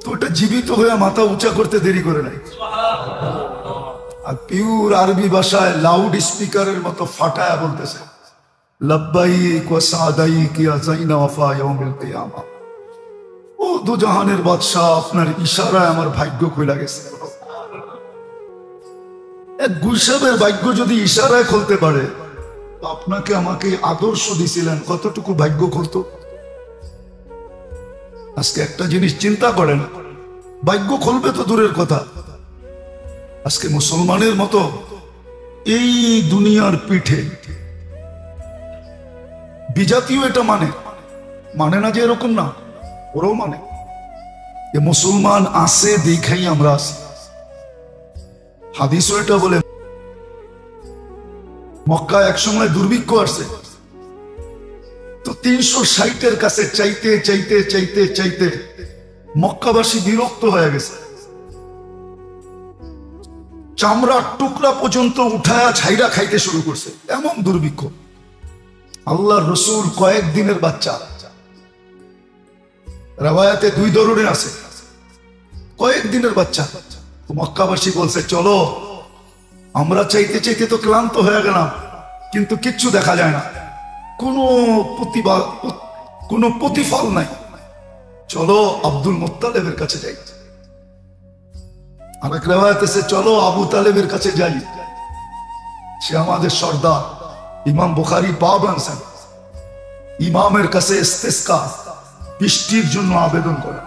তো ওটা জীবিত হয়ে মাথা উঁচা করতে দেরি করে নাই, আর পিওর আরবি ভাষায় লাউড স্পিকারের মতো ফাটায়া বলতেছে, লব্বাইক ওয়া সাদাইক ইয়া যাইনা ওয়াফা ইয়াউমিল কিয়ামা। ও দুজাহানের বাদশা, আপনার ইশারায় আমার ভাগ্য খুলে গেছে। এক গুইসাবের ভাগ্য যদি ইশারায় খুলতে পারে, তো আপনাকে আমাকে আদর্শ দিছিলেন, কতটুকু ভাগ্য খুলতো। আজকে একটা জিনিস চিন্তা করেন, ভাগ্য খুলবে তো দূরের কথা, আজকে মুসলমানের মতো এই দুনিয়ার পিঠে বিজাতীয় এটা মানে না যে এরকম না, ওরাও মানে এ মুসলমান আছে দেখাই আমরা আছি। হাদিসও এটা বলে, মক্কা একসময় দুর্ভিক্ষ আসছে, তো 360-এর কাছে চাইতে চাইতে চাইতে চাইতে মক্কাবাসী বিরক্ত হয়ে গেছে, চামড়ার টুকরা পর্যন্ত উঠায়া ছাইরা খাইতে শুরু করছে, এমন দুর্ভিক্ষ। আল্লাহর রসুল কয়েকদিনের বাচ্চা, রাওয়ায়াতে 2 ধরনের আছে, কয়েকদিনের বাচ্চা। মক্কাবাসী বলছে, চলো, আমরা চাইতে চাইতে তো ক্লান্ত হয়ে গেলাম, কিন্তু কিচ্ছু দেখা যায় না, কোনো প্রতিফল নাই, চলো আব্দুল মুত্তালিবের কাছে যাই। আরেক রিওয়ায়াত আছে, চলো আবু তালেবের কাছে যাই, সে আমাদের সর্দার। ইমাম বুখারী বাব আনছেন, ইমামের কাছে ইস্তিসকা, বৃষ্টির জন্য আবেদন করা।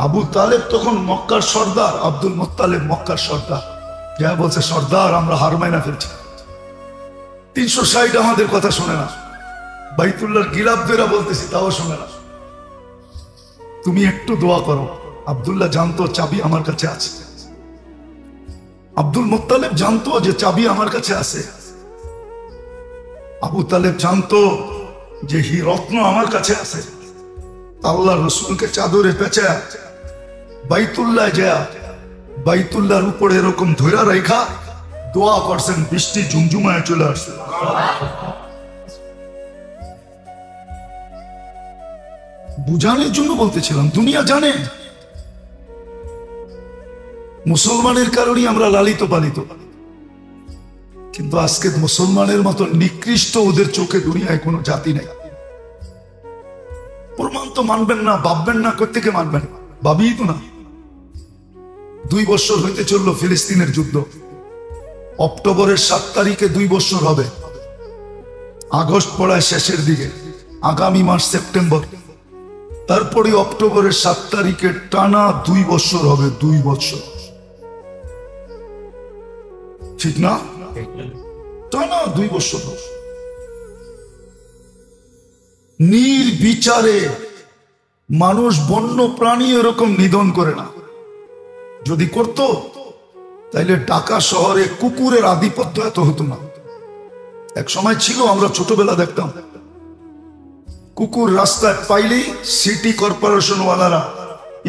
আবু তালেব তখন মক্কার সর্দার, আব্দুল মুত্তালিব মক্কার সর্দার। যা বলছে, সর্দার আমরা হার মাইনা ফেলছি, 360 আমাদের কথা শোনে না, বাইতুল্লাহর গিলাপ বেরা বলতেছি তাও শোনে না, তুমি একটু দোয়া করো। আব্দুল্লাহ জানতো চাবি আমার কাছে আছে, আব্দুল মুত্তালিব জানতো যে চাবি আমার কাছে আছে, আবু তালেব জানতো যে রত্ন আমার কাছে আছে। আল্লাহ রসুলকে চাদরে পেঁচা বাইতুল্লাহ যায়, বাইতুল্লাহর উপরে এরকম ধৈরা রেখা দোয়া করছেন, বৃষ্টি ঝুমঝুমায় চলে আসছে। বুঝানোর জন্য বলতেছিলাম, দুনিয়া জানে মুসলমানের কারণে আমরা লালিত পালিত, কিন্তু আজকে মুসলমানের মতো নিকৃষ্ট ওদের চোখে দুনিয়ায় কোনো জাতি নাই। প্রমাণ তো মানবেন না, ভাববেন না, কোত্থেকে মানবেন, ভাবিই তো না। 2 বছর হইতে চললো ফিলিস্তিনের যুদ্ধ, অক্টোবরের 7 তারিখে 2 বছর হবে, আগস্ট পড়ায় শেষের দিকে, আগামী মাস সেপ্টেম্বর, তারপরে অক্টোবরের 7 তারিখে টানা 2 বছর হবে, 2 বছর, ঠিক না? টানা 2 বছর নির্বিচারে মানুষ, বন্য প্রাণী এরকম নিধন করে না। যদি করত তাইলে ঢাকা শহরে কুকুরের আধিপত্য এত হতো না। এক সময় ছিল, আমরা ছোটবেলা দেখতাম, কুকুর রাস্তায় পাইলেই সিটি কর্পোরেশন ওয়ালারা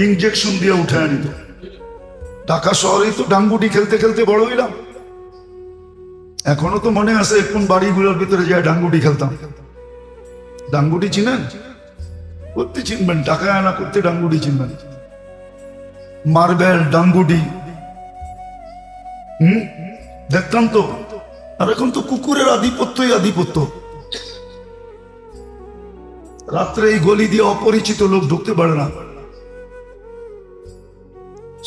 ইনজেকশন দিয়ে উঠে আনিত। ঢাকা শহরেই তো ডাঙ্গুটি খেলতে খেলতে বড় হইলাম, এখনো তো মনে আছে কোন বাড়িগুলোর ভিতরে যায় ডাঙ্গুটি খেলতাম। ডাঙ্গুটি চিনেন? করতে চিনবেন, টাকা আনা করতে ডাঙ্গুটি চিনবেন, মার্বেল ডাঙ্গুটি দেখতাম তো। আর এখন তো কুকুরের আধিপত্যই আধিপত্য। রাত্রে এই গলি দিয়ে অপরিচিত লোক ঢুকতে পারে না।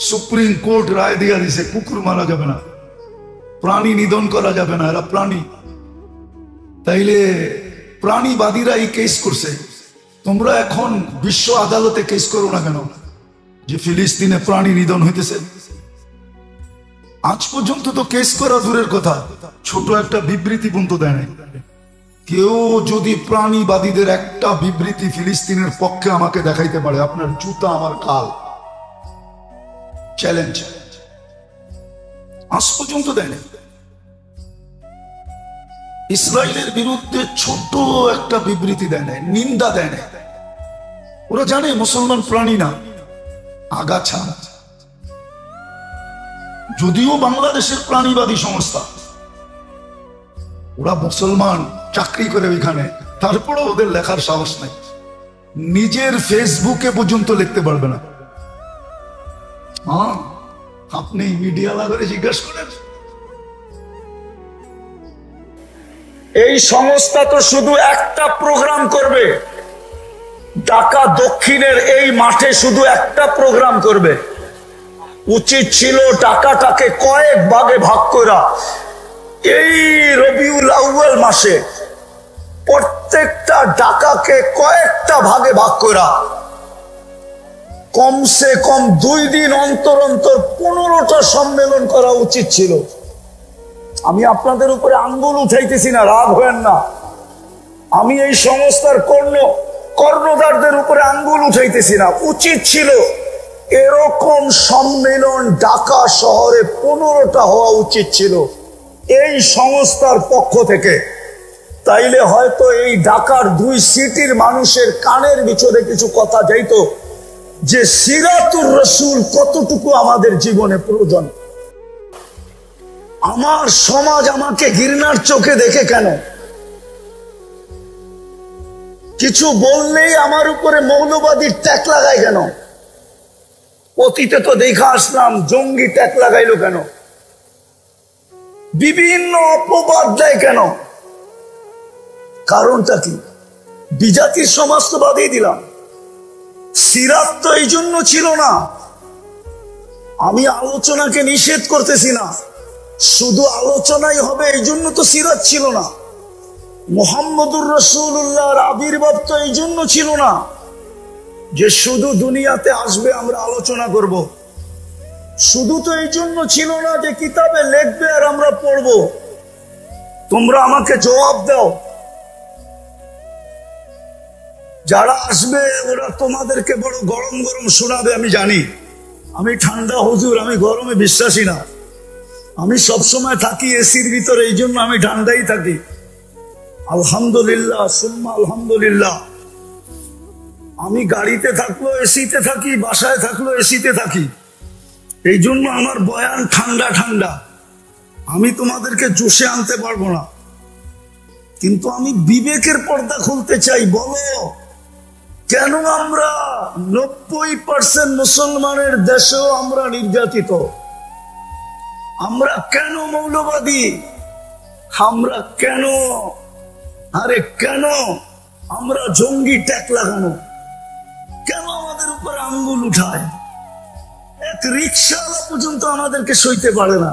সুপ্রিম কোর্ট রায় দিয়া দিছে, কুকুর মারা যাবে না, প্রাণী নিধন করা যাবে না, এরা প্রাণী। তাইলে প্রাণীবাদীরা এই কেস করছে, তোমরা এখন বিশ্ব আদালতে কেস করো না কেন যে ফিলিস্তিনে প্রাণী নিধন হইতেছে? আজ পর্যন্ত তো কেস করা দূরের কথা, ছোট একটা বিবৃতি পর্যন্ত দেয় নাই। কেউ যদি প্রাণীবাদীদের একটা বিবৃতি ফিলিস্তিনের পক্ষে আমাকে দেখাইতে পারে, আপনার জুতা আমার কাল। চ্যালেঞ্জ। আজ পর্যন্ত দেয়নি। ইসরায়েলের বিরুদ্ধে ছোট একটা বিবৃতি দেয় নাই, নিন্দা দেয় নাই। ওরা জানে মুসলমান প্রাণী না, আগাছা। যদিও বাংলাদেশের প্রাণীবাদী সংস্থা, ওরা মুসলমান, চাকরি করে ওইখানে, তারপরে ওদের লেখার সাহস নাই। নিজের ফেসবুকে পর্যন্ত লিখতে পারবে না। হ্যাঁ, আপনি মিডিয়া লাগলে জিজ্ঞাসা করেন। এই সংস্থা তো শুধু একটা প্রোগ্রাম করবে, ঢাকা দক্ষিণের এই মাঠে শুধু একটা প্রোগ্রাম করবে। উচিত ছিল ঢাকাটাকে কয়েক ভাগে ভাগ করা। এই রবিউল আউয়াল মাসে প্রত্যেকটা ঢাকাকে কয়েকটা ভাগে ভাগ করা, কমসে কম 2 দিন অন্তর অন্তর 15টা সম্মেলন করা উচিত ছিল। আমি আপনাদের উপরে আঙ্গুল উঠাইতেছি না, রাগ হয়েন না। আমি এই সংস্থার কর্ণধারদের উপরে আঙ্গুল উঠাইতেছি না। উচিত ছিল এরকম সম্মেলন ঢাকা শহরে 15টা হওয়া উচিত ছিল এই সংস্থার পক্ষ থেকে। তাইলে হয়তো এই ঢাকার 2 সিটির মানুষের কানের ভিতরে কিছু কথা যাইতো যে সিরাতুর রাসূল কতটুকু আমাদের জীবনে প্রয়োজন। আমার সমাজ আমাকে ঘৃণার চোখে দেখে কেন? কিছু বললেই আমার উপরে মৌলবাদীর ট্যাগ লাগায় কেন? অতীতে তো দেখা আসলাম জঙ্গি ট্যাগ লাগাইলো কেন? বিভিন্ন অপবাদ দেয় কেন? কারণটা কি? বিজাতির সমাজ তো বাদই দিলাম, সিরাত তো এই জন্য ছিল না। আমি আলোচনাকে নিষেধ করতেছি না, শুধু আলোচনাই হবে এই জন্য তো সিরাত ছিল না। মুহাম্মদুর রাসূলুল্লাহর আবির্ভাব তো এই জন্য ছিল না যে শুধু দুনিয়াতে আসবে আমরা আলোচনা করব। শুধু তো এই জন্য ছিল না যে কিতাবে লিখবে আর আমরা পড়ব। তোমরা আমাকে জবাব দাও, যারা আসবে ওরা তোমাদেরকে বড় গরম গরম শোনাবে। আমি জানি আমি ঠান্ডা হুজুর, আমি গরমে বিশ্বাসী না। আমি সবসময় থাকি এসির ভিতরে, এই জন্য আমি ঠান্ডাই থাকি। আলহামদুলিল্লাহ, সুম্মা আলহামদুলিল্লাহ। আমি গাড়িতে থাকলো এসিতে থাকি, বাসায় থাকলো এসিতে থাকি, এই জন্য আমার বয়ান ঠান্ডা ঠান্ডা। আমি তোমাদেরকে জোশে আনতে পারবো না, কিন্তু আমি বিবেকের পর্দা খুলতে চাই। বলো কেন আমরা 90% মুসলমানের দেশেও আমরা নির্যাতিত? আমরা কেন মৌলবাদী? আমরা কেন, আরে কেন আমরা জঙ্গি ট্যাগ লাগানো? কেন আমাদের উপর আঙ্গুল উঠায়? এক রিক্সাওয়ালা পর্যন্ত আমাদেরকে সইতে পারে না।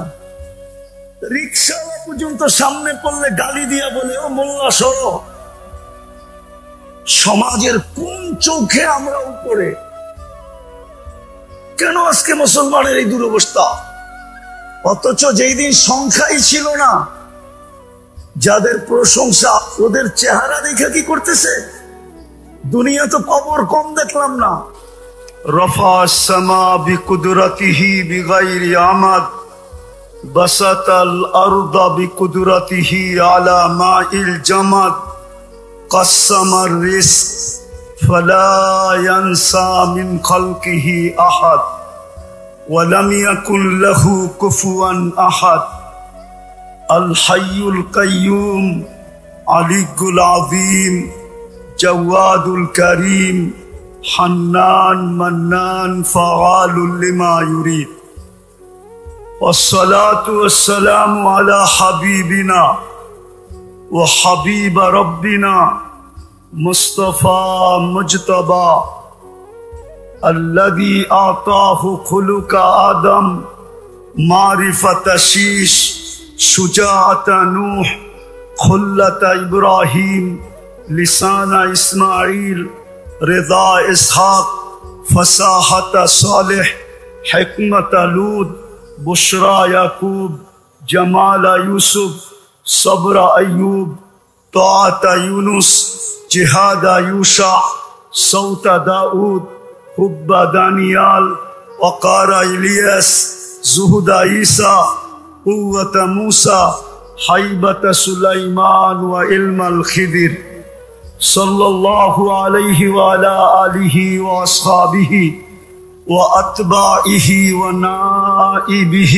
রিক্সাওয়ালা পর্যন্ত সামনে পড়লে গালি দিয়া বলে, ও মোল্লা সরো। সমাজের কোন চোখে আমরা উপরে? কেন আজকে মুসলমানের এই দুরবস্থা? অথচ যেই দিন সংখ্যাই ছিল না, যাদের প্রশংসা, ওদের চেহারা দেখে কি করতেছে? দুনিয়া তো খবর কম দেখলাম না। رفع السماء بقدرته بغير عمد بسط الأرض بقدرته على ماء الجمد قسم الرزق فلا ينسى من خلقه أحد ولم يكن له كفوا أحد الحي القيوم علي العظيم جواد الكريم حنان منان فعال لما يريد والصلاة والسلام على حبيبنا وحبيب ربنا مصطفى مجتبى الذي أعطاه خلق آدم معرفة شيش شجاعة نوح خلة إبراهيم لسان إسماعيل رضا إسحاق فصاحة صالح حكمة لوط بشرى يعقوب جمال يوسف صبر أيوب طاعة يونس جهاد يوشع صوت داود حب دانيال وقار إلياس زهد عيسى قوة موسى حيبة سليمان وعلم الخضر صلى الله عليه وعلى آله وأصحابه وأتباعه ونائبه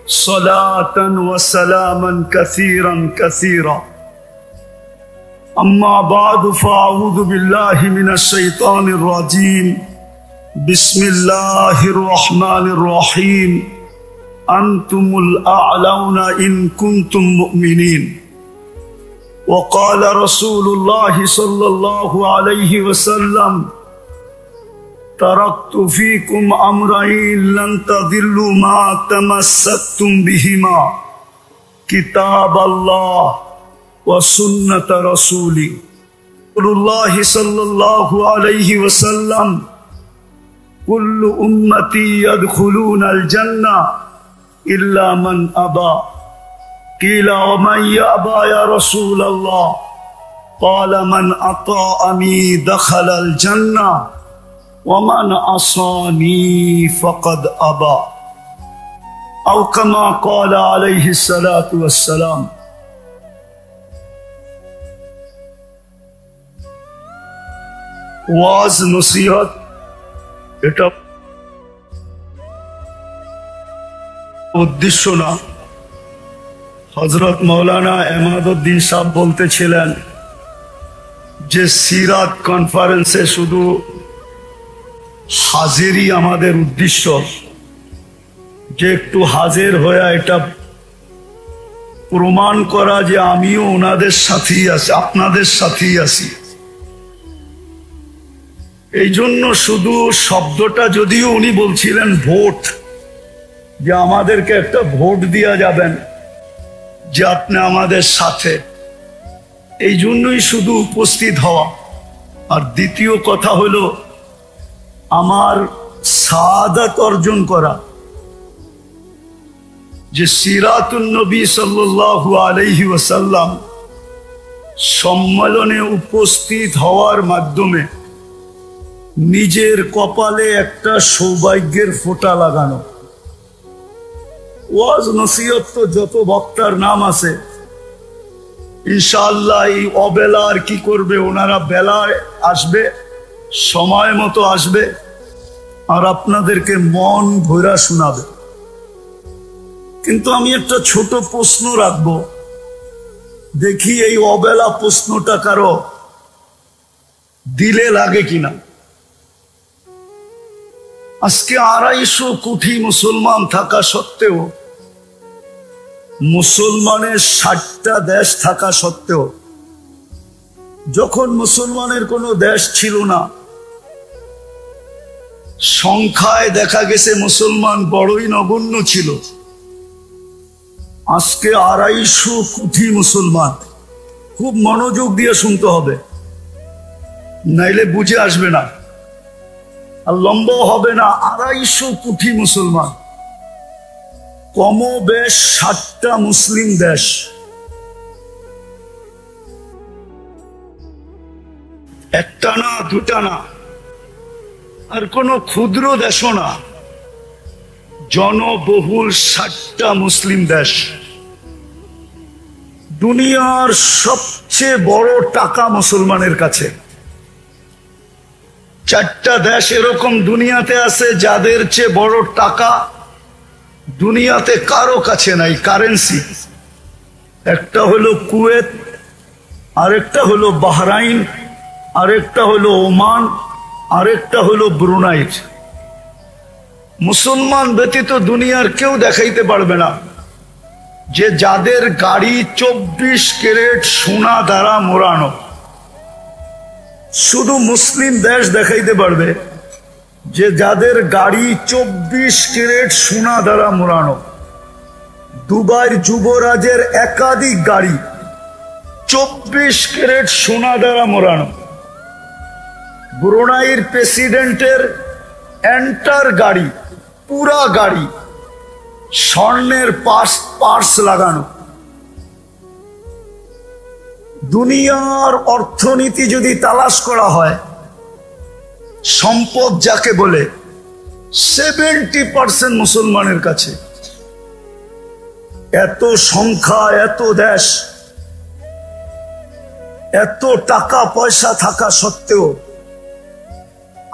صلاة وسلاما كثيرا كثيرا أما بعد فأعوذ بالله من الشيطان الرجيم بسم الله الرحمن الرحيم أنتم الأعلون إن كنتم مؤمنين وقال رسول الله صلى الله عليه وسلم تركت فيكم أمرين لن تضلوا ما تمسكتم بهما كتاب الله وسنة رسولي رسول الله صلى الله عليه وسلم كل أمتي يدخلون الجنة إلا من أبى قيل ومن يأبى يا رسول الله قال من أطاعني دخل الجنة ومن عصاني فقد أبى أو كما قال عليه الصلاة والسلام ওয়াজ নসিহত এটা উদ্দেশ্য না। হযরত মাওলানা এমাদউদ্দিন সাহেব বলতেছিলেন যে সিরাত কনফারেন্সে শুধু হাজিরই আমাদের উদ্দেশ্য, যে একটু হাজির হয়ে এটা প্রমাণ করা যে আমিও ওনাদের সাথেই আছি, আপনাদের সাথেই আছি। এই জন্য শুধু শব্দটা, যদিও উনি বলছিলেন ভোট, যে আমাদেরকে একটা ভোট দিয়া যাবেন যে আপনি আমাদের সাথে, এই জন্যই শুধু উপস্থিত হওয়া। আর দ্বিতীয় কথা হলো আমার সাআদাত অর্জন করা, যে সিরাতুন নবী সাল্লাল্লাহু আলাইহি ওয়াসাল্লাম সম্মেলনে উপস্থিত হওয়ার মাধ্যমে নিজের কপালে একটা সৌভাগ্যের ফোঁটা লাগানো। ওয়াজ নসিহত তো যত বক্তার নাম আছে, ইনশাআল্লাহ এই অবেলা আর কি করবে, ওনারা বেলায় আসবে, সময় মতো আসবে আর আপনাদেরকে মন ভরা শোনাবে। কিন্তু আমি একটা ছোট প্রশ্ন রাখবো, দেখি এই অবেলা প্রশ্নটা কারো দিলে লাগে কিনা। আজকে 250 কোটি মুসলমান থাকা সত্ত্বেও, মুসলমানের 60টা দেশ থাকা সত্ত্বেও, যখন মুসলমানের কোনো দেশ ছিল না, সংখ্যায় দেখা গেছে মুসলমান বড়ই নগণ্য ছিল। আজকে 250 কোটি মুসলমান। খুব মনোযোগ দিয়ে শুনতে হবে, নাইলে বুঝে আসবে না আর লম্বা হবে না। 250 কোটি মুসলমান, কমবেশ 60টা মুসলিম দেশ। একটা না, দুটা না, আর কোন ক্ষুদ্র দেশও না, জনবহুল 60টা মুসলিম দেশ। দুনিয়ার সবচেয়ে বড় টাকা মুসলমানের কাছে। 4টা দেশ এরকম দুনিয়াতে আছে যাদের চেয়ে বড় টাকা দুনিয়াতে কারো কাছে নাই, কারেন্সি। একটা হলো কুয়েত, আরেকটা হলো বাহরাইন, আরেকটা হলো ওমান, আরেকটা হলো ব্রুনাই। মুসলমান ব্যতীত দুনিয়ার কেউ দেখাইতে পারবে না যে যাদের গাড়ি 24 ক্যারেট সোনা দ্বারা মোড়ানো। শুধু মুসলিম দেশ দেখাইতে পারবে যে যাদের গাড়ি 24 ক্যারেট সোনা দ্বারা মোড়ানো। দুবাইয়ের যুবরাজের একাধিক গাড়ি 24 ক্যারেট সোনা দ্বারা মোড়ানো। ব্রুনাইয়ের প্রেসিডেন্টের এন্টার গাড়ি, পুরা গাড়ি স্বর্ণের পার্স লাগানো। দুনিয়ার অর্থনীতি যদি তালাশ করা হয়, সম্পদ যাকে বলে 70% মুসলমানের কাছে। এত সংখ্যা, এত দেশ, এত টাকা পয়সা থাকা সত্ত্বেও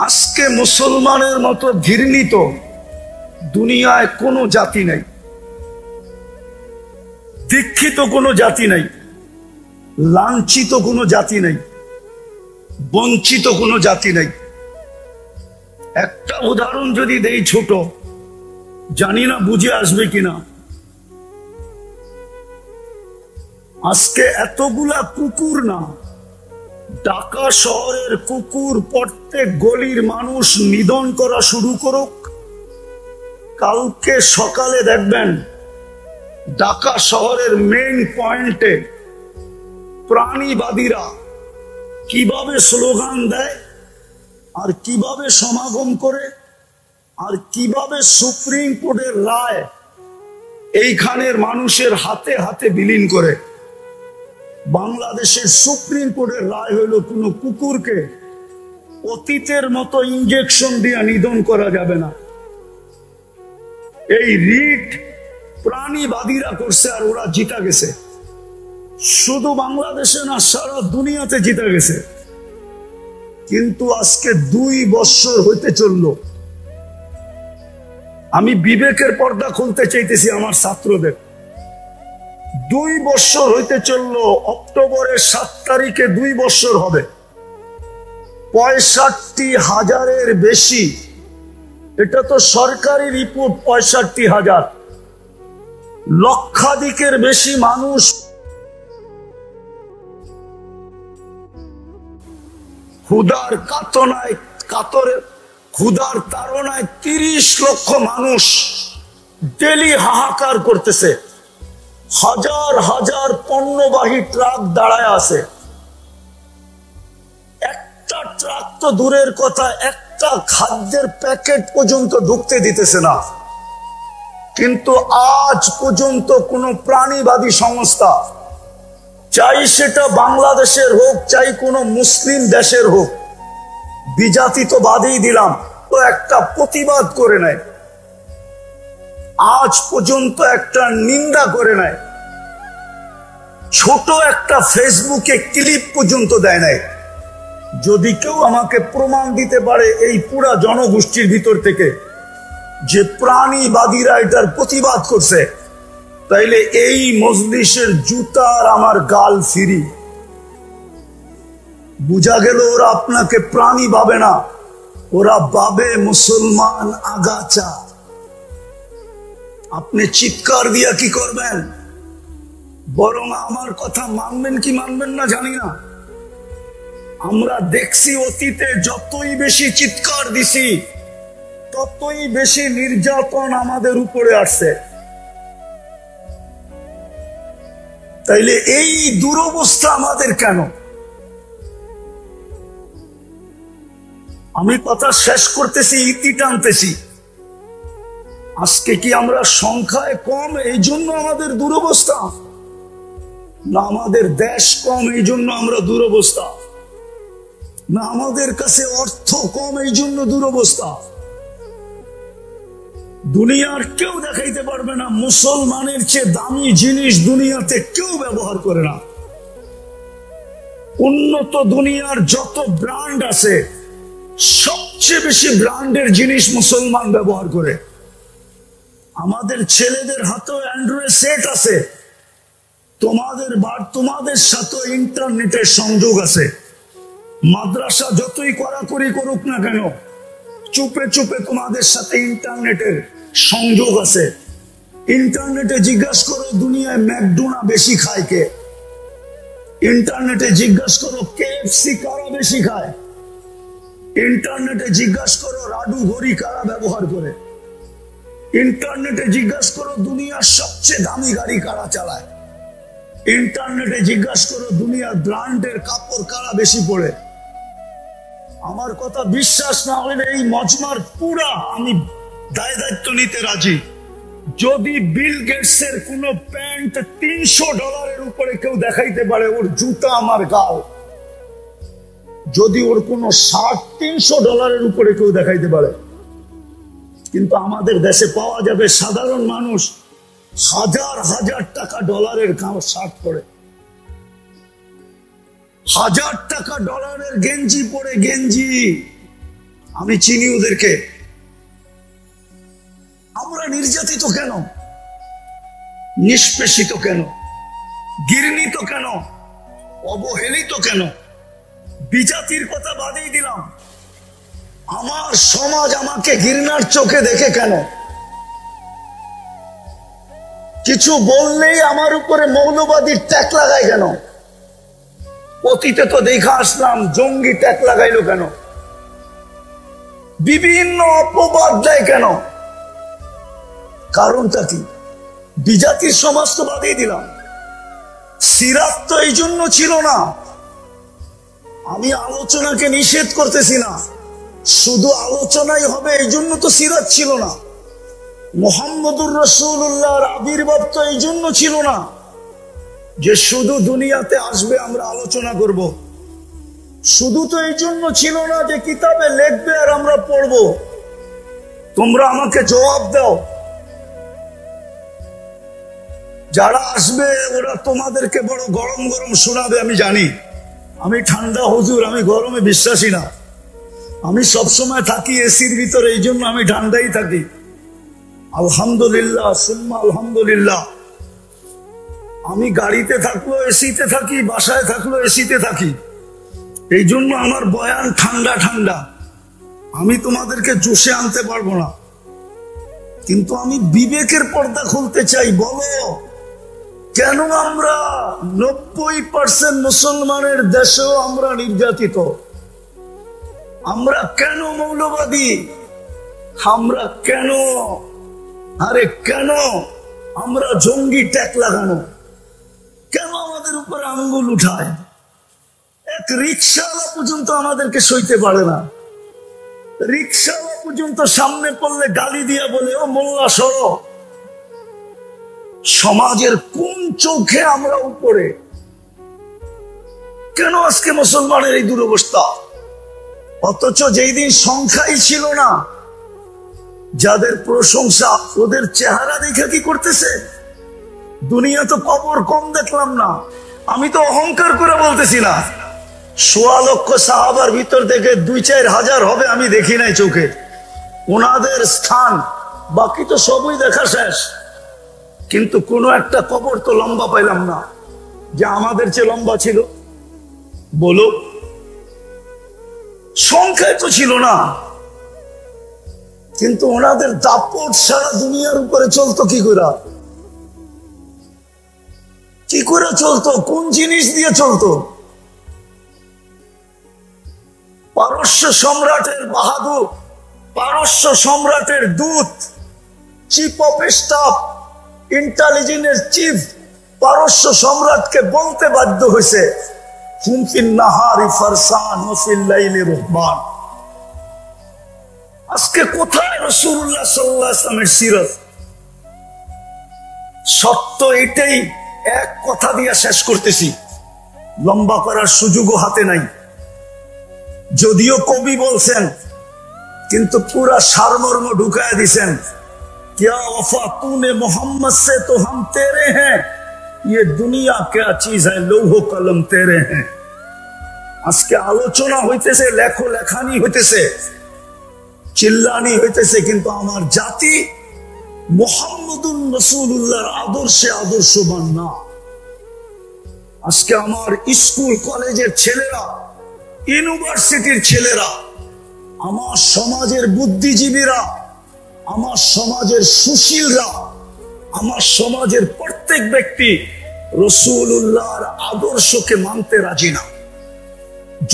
আজকে মুসলমানের মতো ঘৃণিত দুনিয়ায় কোনো জাতি নেই, দীক্ষিত কোনো জাতি নেই, লাঞ্ছিত কোনো জাতি নেই, বঞ্চিত কোনো জাতি নেই। একটা উদাহরণ যদি দেই ছোট, জানি না বুঝে আসবে কিনা। আজকে এতগুলা কুকুর না, ঢাকা শহরের কুকুর প্রত্যেক গলির মানুষ নিধন করা শুরু করুক, কালকে সকালে দেখবেন ঢাকা শহরের মেইন পয়েন্টে প্রাণীবাদীরা কিভাবে স্লোগান দেয়, আর কিভাবে সমাগম করে, আর কিভাবে সুপ্রিম কোর্টের রায় এইখানের মানুষের হাতে হাতে বিলীন করে। বাংলাদেশের সুপ্রিম কোর্টের রায় হইল কোন কুকুরকে অতীতের মতো ইনজেকশন দিয়ে নিধন করা যাবে না। এই রিট প্রাণীবাদীরা করছে, আর ওরা জিতা গেছে। শুধু বাংলাদেশে না, সারা দুনিয়াতে জিতা গেছে। কিন্তু আজকে 2 বছর হইতে চলল, আমি বিবেকের পর্দা খুলতে চাইতেছি আমার ছাত্রদের। 2 বছর হইতে চলল, অক্টোবরের 7 তারিখে 2 বছর হবে। 65,000-এর বেশি, এটা তো সরকারি রিপোর্ট, 65,000, লক্ষাধিকের বেশি মানুষ ক্ষুধার ক্ষুধার তাড়নায় 30 লক্ষ মানুষ ডেলি হাহাকার করতেছে। হাজার হাজার পণ্যবাহী ট্রাক দাঁড়ায় আছে। একটা ট্রাক তো দূরের কথা, একটা খাদ্যের প্যাকেট পর্যন্ত ঢুকতে দিতেছে না। কিন্তু আজ পর্যন্ত কোন প্রাণীবাদী সংস্থা, চাই সেটা বাংলাদেশের হোক, চাই কোনো মুসলিম দেশের হোক, বিজাতি তো বাদেই দিলাম, তো একটা প্রতিবাদ করে নেয়, আজ পর্যন্ত একটা নিন্দা করে নেয়, ছোট একটা ফেসবুকে ক্লিপ পর্যন্ত দেয় নাই। যদি কেউ আমাকে প্রমাণ দিতে পারে এই পুরা জনগোষ্ঠীর ভিতর থেকে যে প্রাণীবাদীরা এটার প্রতিবাদ করছে, তাইলে এই মজলিসের জুতার আমার গাল ফিরি। বুঝা গেল ওরা আপনাকে প্রাণী ভাবে না, ওরা ভাবে মুসলমান আগাছা। আপনি চিৎকার দিয়া কি করবেন? বরং আমার কথা মানবেন কি মানবেন না জানি না। আমরা দেখছি অতীতে যতই বেশি চিৎকার দিছি, ততই বেশি নির্যাতন আমাদের উপরে আসছে। তাইলে এই দুরবস্থা আমাদের কেন? আমি কথা শেষ করতেছি, ইতি টানতেছি। আজকে কি আমরা সংখ্যায় কম এই জন্য আমাদের দুরবস্থা, না আমাদের দেশ কম এই জন্য আমরা দুরবস্থা, না আমাদের কাছে অর্থ কম এই জন্য দুরবস্থা? দুনিয়ার কেউ দেখাইতে পারবে না মুসলমানের চেয়ে দামি জিনিস দুনিয়াতে কেউ ব্যবহার করে না। উন্নত দুনিয়ার যত ব্র্যান্ড আছে, সবচেয়ে বেশি ব্র্যান্ডের জিনিস মুসলমান ব্যবহার করে। আমাদের ছেলেদের হাতেও অ্যান্ড্রয়েড সেট আছে, তোমাদের সাথে ইন্টারনেটের সংযোগ আছে। মাদ্রাসা যতই কড়াকড়ি করুক না কেন, চুপে চুপে তোমাদের সাথে ইন্টারনেটের সংযোগ আছে। ইন্টারনেটে জিজ্ঞাসা করো দুনিয়ায় ম্যাকডোনা বেশি খায় কে? ইন্টারনেটে জিজ্ঞাসা করো KFC কারা বেশি খায়? ইন্টারনেটে জিজ্ঞাসা করো রাডু ঘড়ি কারা ব্যবহার করে? ইন্টারনেটে জিজ্ঞাসা করো দুনিয়ার সবচেয়ে দামি গাড়ি কারা চালায়? ইন্টারনেটে জিজ্ঞাসা করো দুনিয়ার ব্র্যান্ডের কাপড় কারা বেশি পরে? আমার কথা বিশ্বাস না হলে এই মজমার পুরা আমি দায় দায়িত্ব নিতে রাজি। যদি বিল গেটসের কোন প্যান্ট $300 উপরে কেউ দেখাইতে পারে, ওর জুতা আমার গাও। যদি ওর কোন শার্ট $300 উপরে কেউ দেখাইতে পারে, কিন্তু আমাদের দেশে পাওয়া যাবে সাধারণ মানুষ হাজার হাজার টাকা ডলারের শার্ট পরে, হাজার টাকা ডলারের গেঞ্জি পরে, গেঞ্জি। আমি চিনি ওদেরকে। আমরা নির্যাতিত কেন, নিষ্পেষিত কেন, ঘৃণিত কেন, অবহেলিত কেন? বিজাতির কথা বাদেই দিলাম, আমার সমাজ আমাকে ঘৃণার চোখে দেখে কেন? কিছু বললেই আমার উপরে মৌলবাদীর ট্যাগ লাগায় কেন? অতীতে তো দেখা আসলাম জঙ্গি ট্যাগ লাগাইলো কেন? বিভিন্ন অপবাদ দেয় কেন? কারণটা কি? বিজাতির সমাজ তো বাদেই দিলাম, সিরাত তো এই জন্য ছিল না। আমি আলোচনাকে নিষেধ করতেছি না, শুধু আলোচনাই হবে এই জন্য তো সিরাত ছিল না। মুহাম্মদুর রাসূলুল্লাহর আবির্ভাব তো এই জন্য ছিল না যে শুধু দুনিয়াতে আসবে আমরা আলোচনা করব। শুধু তো এই জন্য ছিল না যে কিতাবে লিখবে আর আমরা পড়ব। তোমরা আমাকে জবাব দাও, যারা আসবে ওরা তোমাদেরকে বড় গরম গরম শোনাবে, আমি জানি। আমি ঠান্ডা হুজুর, আমি গরমে বিশ্বাসী না। আমি সবসময় থাকি এসির ভিতরে, এই জন্য আমি ঠান্ডাই থাকি। আলহামদুলিল্লাহ, সুম্মা আলহামদুলিল্লাহ। আমি গাড়িতে থাকলো এসিতে থাকি, বাসায় থাকলো এসিতে থাকি, এই জন্য আমার বয়ান ঠান্ডা ঠান্ডা। আমি তোমাদেরকে জোশে আনতে পারবো না, কিন্তু আমি বিবেকের পর্দা খুলতে চাই। বলো, কেন আমরা 90% মুসলমানের দেশেও আমরা নির্যাতিত? আমরা কেন মৌলবাদী? আমরা কেন, আরে কেন আমরা জঙ্গি ট্যাগ লাগানো? কেন আমাদের উপরে আঙ্গুল উঠায়? এক রিক্সাওয়ালা পর্যন্ত আমাদেরকে সইতে পারে না। রিক্সাওয়ালা পর্যন্ত সামনে পড়লে গালি দিয়া বলে, ও মোল্লা সরো। সমাজের কোন চোখে আমরা উপরে? কেন আজকে মুসলমানের এই দুরবস্থা? অথচ যেই দিন সংখ্যাই ছিল না, যাদের প্রশংসা, ওদের চেহারা দেখে কি করতেছে? দুনিয়া তো কবর কম দেখলাম না। আমি তো অহংকার করে বলতেছি না, ১৬ লক্ষ সাহাবার ভিতর থেকে ২-৪ হাজার হবে আমি দেখি নাই চোখে। ওনাদের স্থান বাকি তো সবই দেখা শেষ, কিন্তু কোনো একটা কবর তো লম্বা পাইলাম না যে আমাদের চেয়ে লম্বা ছিল। বলো, সংখ্যায় তো ছিল না, কিন্তু ওনাদের দাপট সারা দুনিয়ার উপরে চলতো কি করে? কি করে চলতো? কোন জিনিস দিয়ে চলতো? পারস্য সম্রাটের বাহাদুর, পারস্য সম্রাটের দূত, chief of staff, intelligence chief পারস্য সম্রাটকে বলতে বাধ্য হয়েছে, হুমফিন নাহারি ফারসান ওয়াফিল লাইলি রুহবান। আজকে কোথায় রাসূলুল্লাহ সাল্লাল্লাহু আলাইহি ওয়াসাল্লামের সিরাত? সত্য এটাই, এক কথা দিয়ে শেষ করতেছি, লম্বা করার সুযোগও হাতে নাই। যদিও কবি বলছেন, কিন্তু পুরা সারমর্ম ঢুকায় দিছেন। क्या वफा तूने मोहम्मद से तो हम तेरे हैं, ये दुनिया क्या चीज है, लौह कलम तेरे हैं। আজকে আলোচনা হইতেছে, লেখো লেখানি হইতেছে, চিল্লানি হইতেছে, কিন্তু আমার জাতি মুহাম্মদুর রাসূলুল্লাহর আদর্শে আদর্শবান না। আজকে আমার স্কুল কলেজের ছেলেরা, ইউনিভার্সিটির ছেলেরা, আমার সমাজের বুদ্ধিজীবীরা, আমার সমাজের সুশীলরা, আমার সমাজের প্রত্যেক ব্যক্তি রাসূলুল্লাহর আদর্শকে মানতে রাজি না।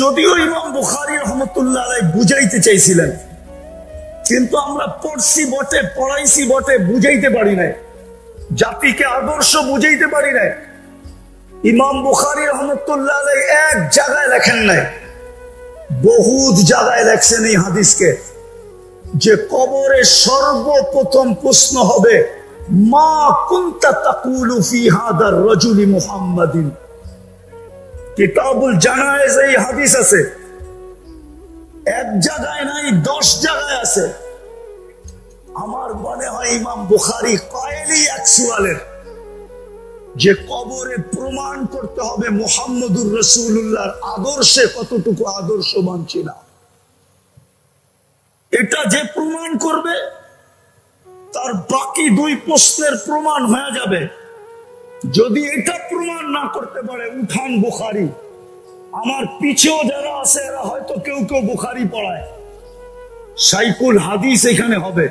যদিও ইমাম বুখারী রাহমাতুল্লাহ আলাইহি বুঝাইতে চাইছিলেন, কিন্তু আমরা পড়ছি বটে, পড়াইছি বটে, বুঝাইতে পারি নাই, জাতিকে আদর্শ বুঝাইতে পারি নাই। ইমাম বুখারী রাহমাতুল্লাহ আলাইহি এক জায়গায় লেখেন নাই, বহুত জায়গায় লেখছেন এই হাদিসকে, যে কবরে সর্বপ্রথম প্রশ্ন হবে মা কুনতা তাকুলু ফি হাদার রাজুলি মুহাম্মাদিন। কিতাবুল জানায়েজ এই হাদিস আছে, এক জায়গায় নাই 10 জায়গায় আছে। আমার মনে হয় ইমাম বুখারী কয়েলি অ্যাকচুয়ালের যে কবরে প্রমাণ করতে হবে মুহাম্মদুর রাসূলুল্লাহর আদর্শে কতটুকু আদর্শবান ছিল। এটা যে প্রমাণ করবে তার বাকি 2 প্রশ্নের প্রমাণ হয়ে যাবে। যদি এটা প্রমাণ না করতে পারে, উঠান বুখারী। আমার পিছেও যারা আছে এরা হয়তো কেউ কেউ বুখারী পড়ায়, শাইখুল হাদিস এখানে হবে।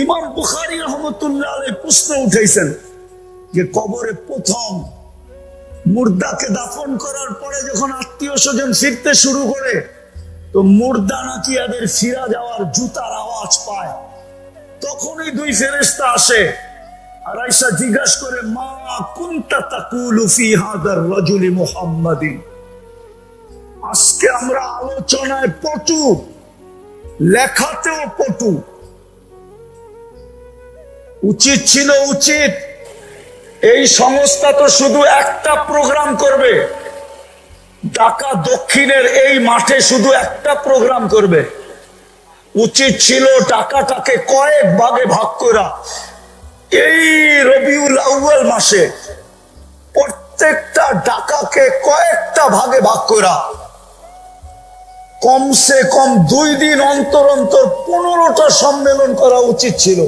ইমাম বুখারী রাহমাতুল্লাহ আলাইহি প্রশ্ন উঠাইছেন যে কবরে প্রথম মুর্দাকে দাফন করার পরে যখন আত্মীয় স্বজন ফিরতে শুরু করে, তো মুর্দা নাকি এদের ফিরা যাওয়ার জুতার আওয়াজ পায়। তখনই 2 ফেরেশতা আসে আর আয়েশা জিজ্ঞাসা করে, মা কুনতা তাকুলু ফি হাদার রাজুলি মুহাম্মাদিন। আজকে আমরা আলোচনায় পটু, লেখাতেও পটু। উচিত ছিল, উচিত এই সংস্থা তো শুধু একটা প্রোগ্রাম করবে, ঢাকা দক্ষিণের এই মাঠে শুধু একটা প্রোগ্রাম করবে। উচিত ছিল টাকাটাকে কয়েক ভাগে ভাগ করা। এই রবিউল আউয়াল মাসে প্রত্যেকটা ঢাকাকে কয়েকটা ভাগে ভাগ করা, কমসে কম 2 দিন অন্তর অন্তর 15টা সম্মেলন করা উচিত ছিল।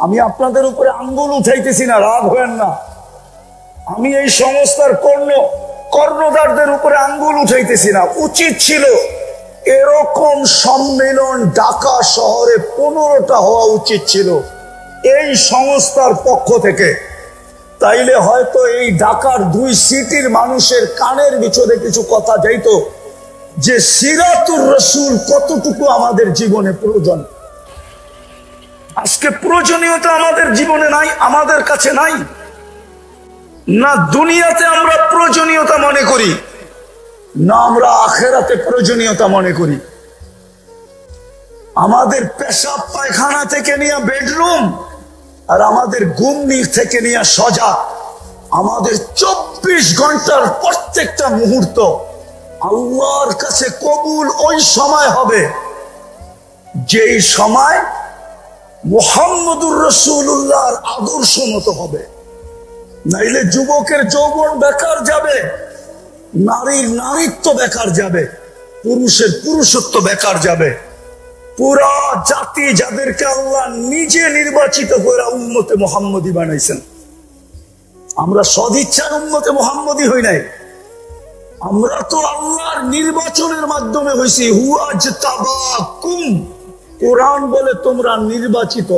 আমি আপনাদের উপরে আঙ্গুল উঠাইতেছি না, রাগ হবেন না। আমি এই সংস্থার কর্ণধারদের উপরে আঙ্গুল উঠাইতেছি না। উচিত ছিল এরকম সম্মেলন ঢাকা শহরে 15টা হওয়া উচিত ছিল এই সংস্থার পক্ষ থেকে। তাইলে হয়তো এই ঢাকার 2 সিটির মানুষের কানের ভিতরে কিছু কথা যাইতো যে সিরাতুর রাসূল কতটুকু আমাদের জীবনে প্রয়োজন। আজকে প্রয়োজনীয়তা আমাদের জীবনে নাই, আমাদের কাছে নাই। না দুনিয়াতে আমরা প্রয়োজনীয়তা মনে করি, না আমরা আখেরাতে প্রয়োজনীয়তা মনে করি। আমাদের পেশাব পায়খানা থেকে নিয়ে বেডরুম, আর আমাদের ঘুমনি থেকে নিয়ে সজা, আমাদের 24 ঘন্টার প্রত্যেকটা মুহূর্ত আল্লাহর কাছে কবুল ওই সময় হবে যেই সময় মুহাম্মদুর রাসূলুল্লাহর আদর্শ মতো হবে। নাইলে যুবকের যৌবন বেকার যাবে, নারীর নারীত্ব বেকার যাবে, পুরুষের পুরুষত্ব বেকার যাবে। পুরা জাতি যাদেরকে আল্লাহ নিজে নির্বাচিত করে উম্মতে মুহাম্মদী বানাইছেন, আমরা সদিচ্ছার উম্মতে মুহাম্মদী হই নাই, আমরা তো আল্লাহর নির্বাচনের মাধ্যমে হইছি। হুয়া জতাবাকুম, কোরআন বলে তোমরা নির্বাচিত।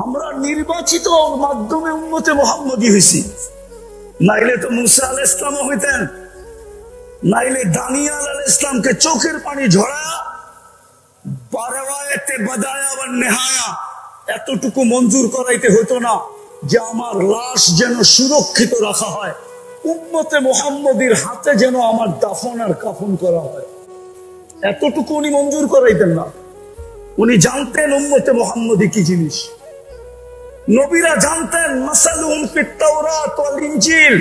আমরা নির্বাচিত মাধ্যমে উম্মতে মুহাম্মদী হইছি। নাইলে তো মুসা আলাইহিস সালাম হইতেন, নাইলে দানিয়াল আলাইহিস সালামকে চোখের পানি ঝরা বারওয়ায়েতে বাদায়া ওয়া নেহায়া এতটুকু মঞ্জুর করাইতে হতো না যে আমার লাশ যেন সুরক্ষিত রাখা হয়, উম্মতে মুহাম্মদীর হাতে যেন আমার দাফন আর কাফন করা হয়। এতটুকু উনি মঞ্জুর করাইতেন না। উনি জানতেন উম্মতে মুহাম্মদী কি জিনিস। নবীরা জানতেন মাসালুহুম ফিত তাওরাত ওয়াল ইনজিল,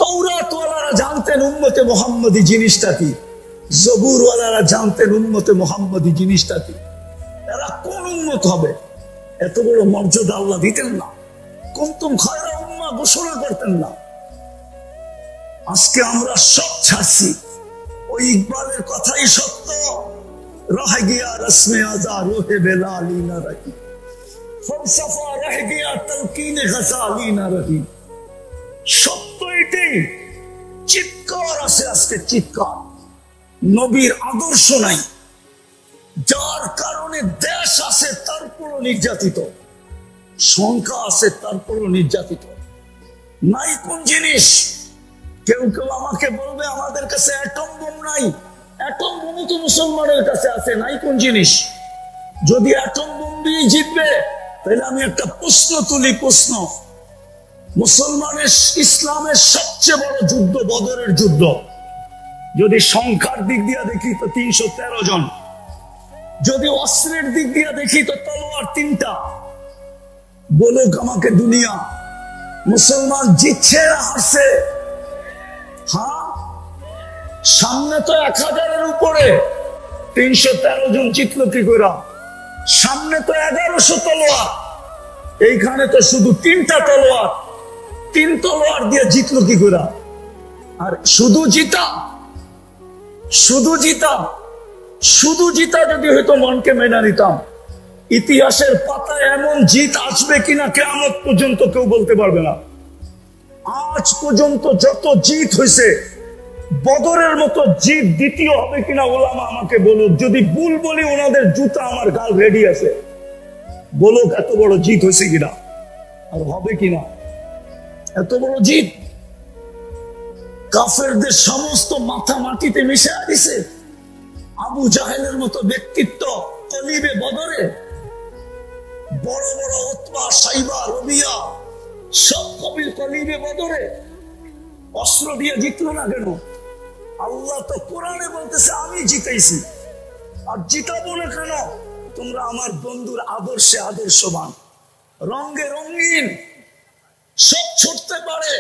তাওরাত ওয়ালারা জানতেন উম্মতে মুহাম্মদী জিনিসটা কি, জবুর ওয়ালারা জানতেন উম্মতে মুহাম্মদী জিনিসটা কি। এরা কোন উম্মত হবে এত বড় মর্যাদা আল্লাহ দিতেন না, কুনতুম খায়রা উম্মাহ ঘোষণা করতেন না। আজকে আমরা সব ছাড়ছি। ওই ইকবালের কথাই সত্য, রহ গিয়া রসমে আজা রোহে বেলালি না রহি, ফলসফা রহ গিয়া তলকিনে গজালি না রহি। সত্য এটাই। চিৎকার আছে আজকে, চিৎকার। নবীর আদর্শ নাই, যার কারণে দেশ আছে তারপরও নির্যাতিত, সংখ্যা আছে তারপরও নির্যাতিত। নাই কোন জিনিস? কেউ কেউ আমাকে বলবে আমাদের কাছে অ্যাটম বোম নাই। অ্যাটম বোম তো মুসলমানের কাছে আছে, নাই কোন জিনিস? যদি অ্যাটম বোম দিয়ে জিতবে তাহলে আমি একটা প্রশ্ন তুলি, প্রশ্ন। মুসলমানের ইসলামের সবচেয়ে বড় যুদ্ধ বদরের যুদ্ধ। যদি সংখ্যার দিক দিয়ে দেখি তো 313 জন। যদি অস্ত্রের দিক দিয়ে দেখি তো তলোয়ার তিনটা। বলুক আমাকে দুনিয়া, মুসলমান জিতছে না হারছে? হ্যাঁ, সামনে তো 1000-এর উপরে, 313 জন জিতলো কি করে? সামনে তো 1100 তলোয়ার, এইখানে তো শুধু 3টা তলোয়ার, 3 তলোয়ার দিয়ে জিতলো কি করে? আর শুধু জিতা, শুধু জিতা, শুধু জিতা যদি হয়তো মনকে মেনে নিতাম, ইতিহাসের পাতায় এমন জিত আসবে কিনা কিয়ামত পর্যন্ত কেউ বলতে পারবে না। আজ পর্যন্ত যত জিত হয়েছে, বদরের মতো জিত দ্বিতীয় হবে কিনা ওলামা আমাকে বলুক। যদি ভুল বলি ওনাদের জুতা আমার গাল রেডি আছে, বলুক এত বড় জিত হয়েছে কিনা আর হবে কিনা। এত বড় জিত, কাফেরদের সমস্ত মাথা মাটিতে মিশে দিছে। আবু জাহেলের মতো ব্যক্তিত্ব কলিবে বদরে, বড় বড় উতবা, সাইবা, রবিয়া সব কবির কলিবে বদরে অস্ত্র দিয়ে জিতলো না কেন? আল্লাহ তো কোরআনে বলতেছে আমি জিতেছি, আর জিতাবো না কেন? তোমরা আমার বন্ধুর আদর্শে আদর্শবান, রঙে রঙিন, সব ছুটতে পারে,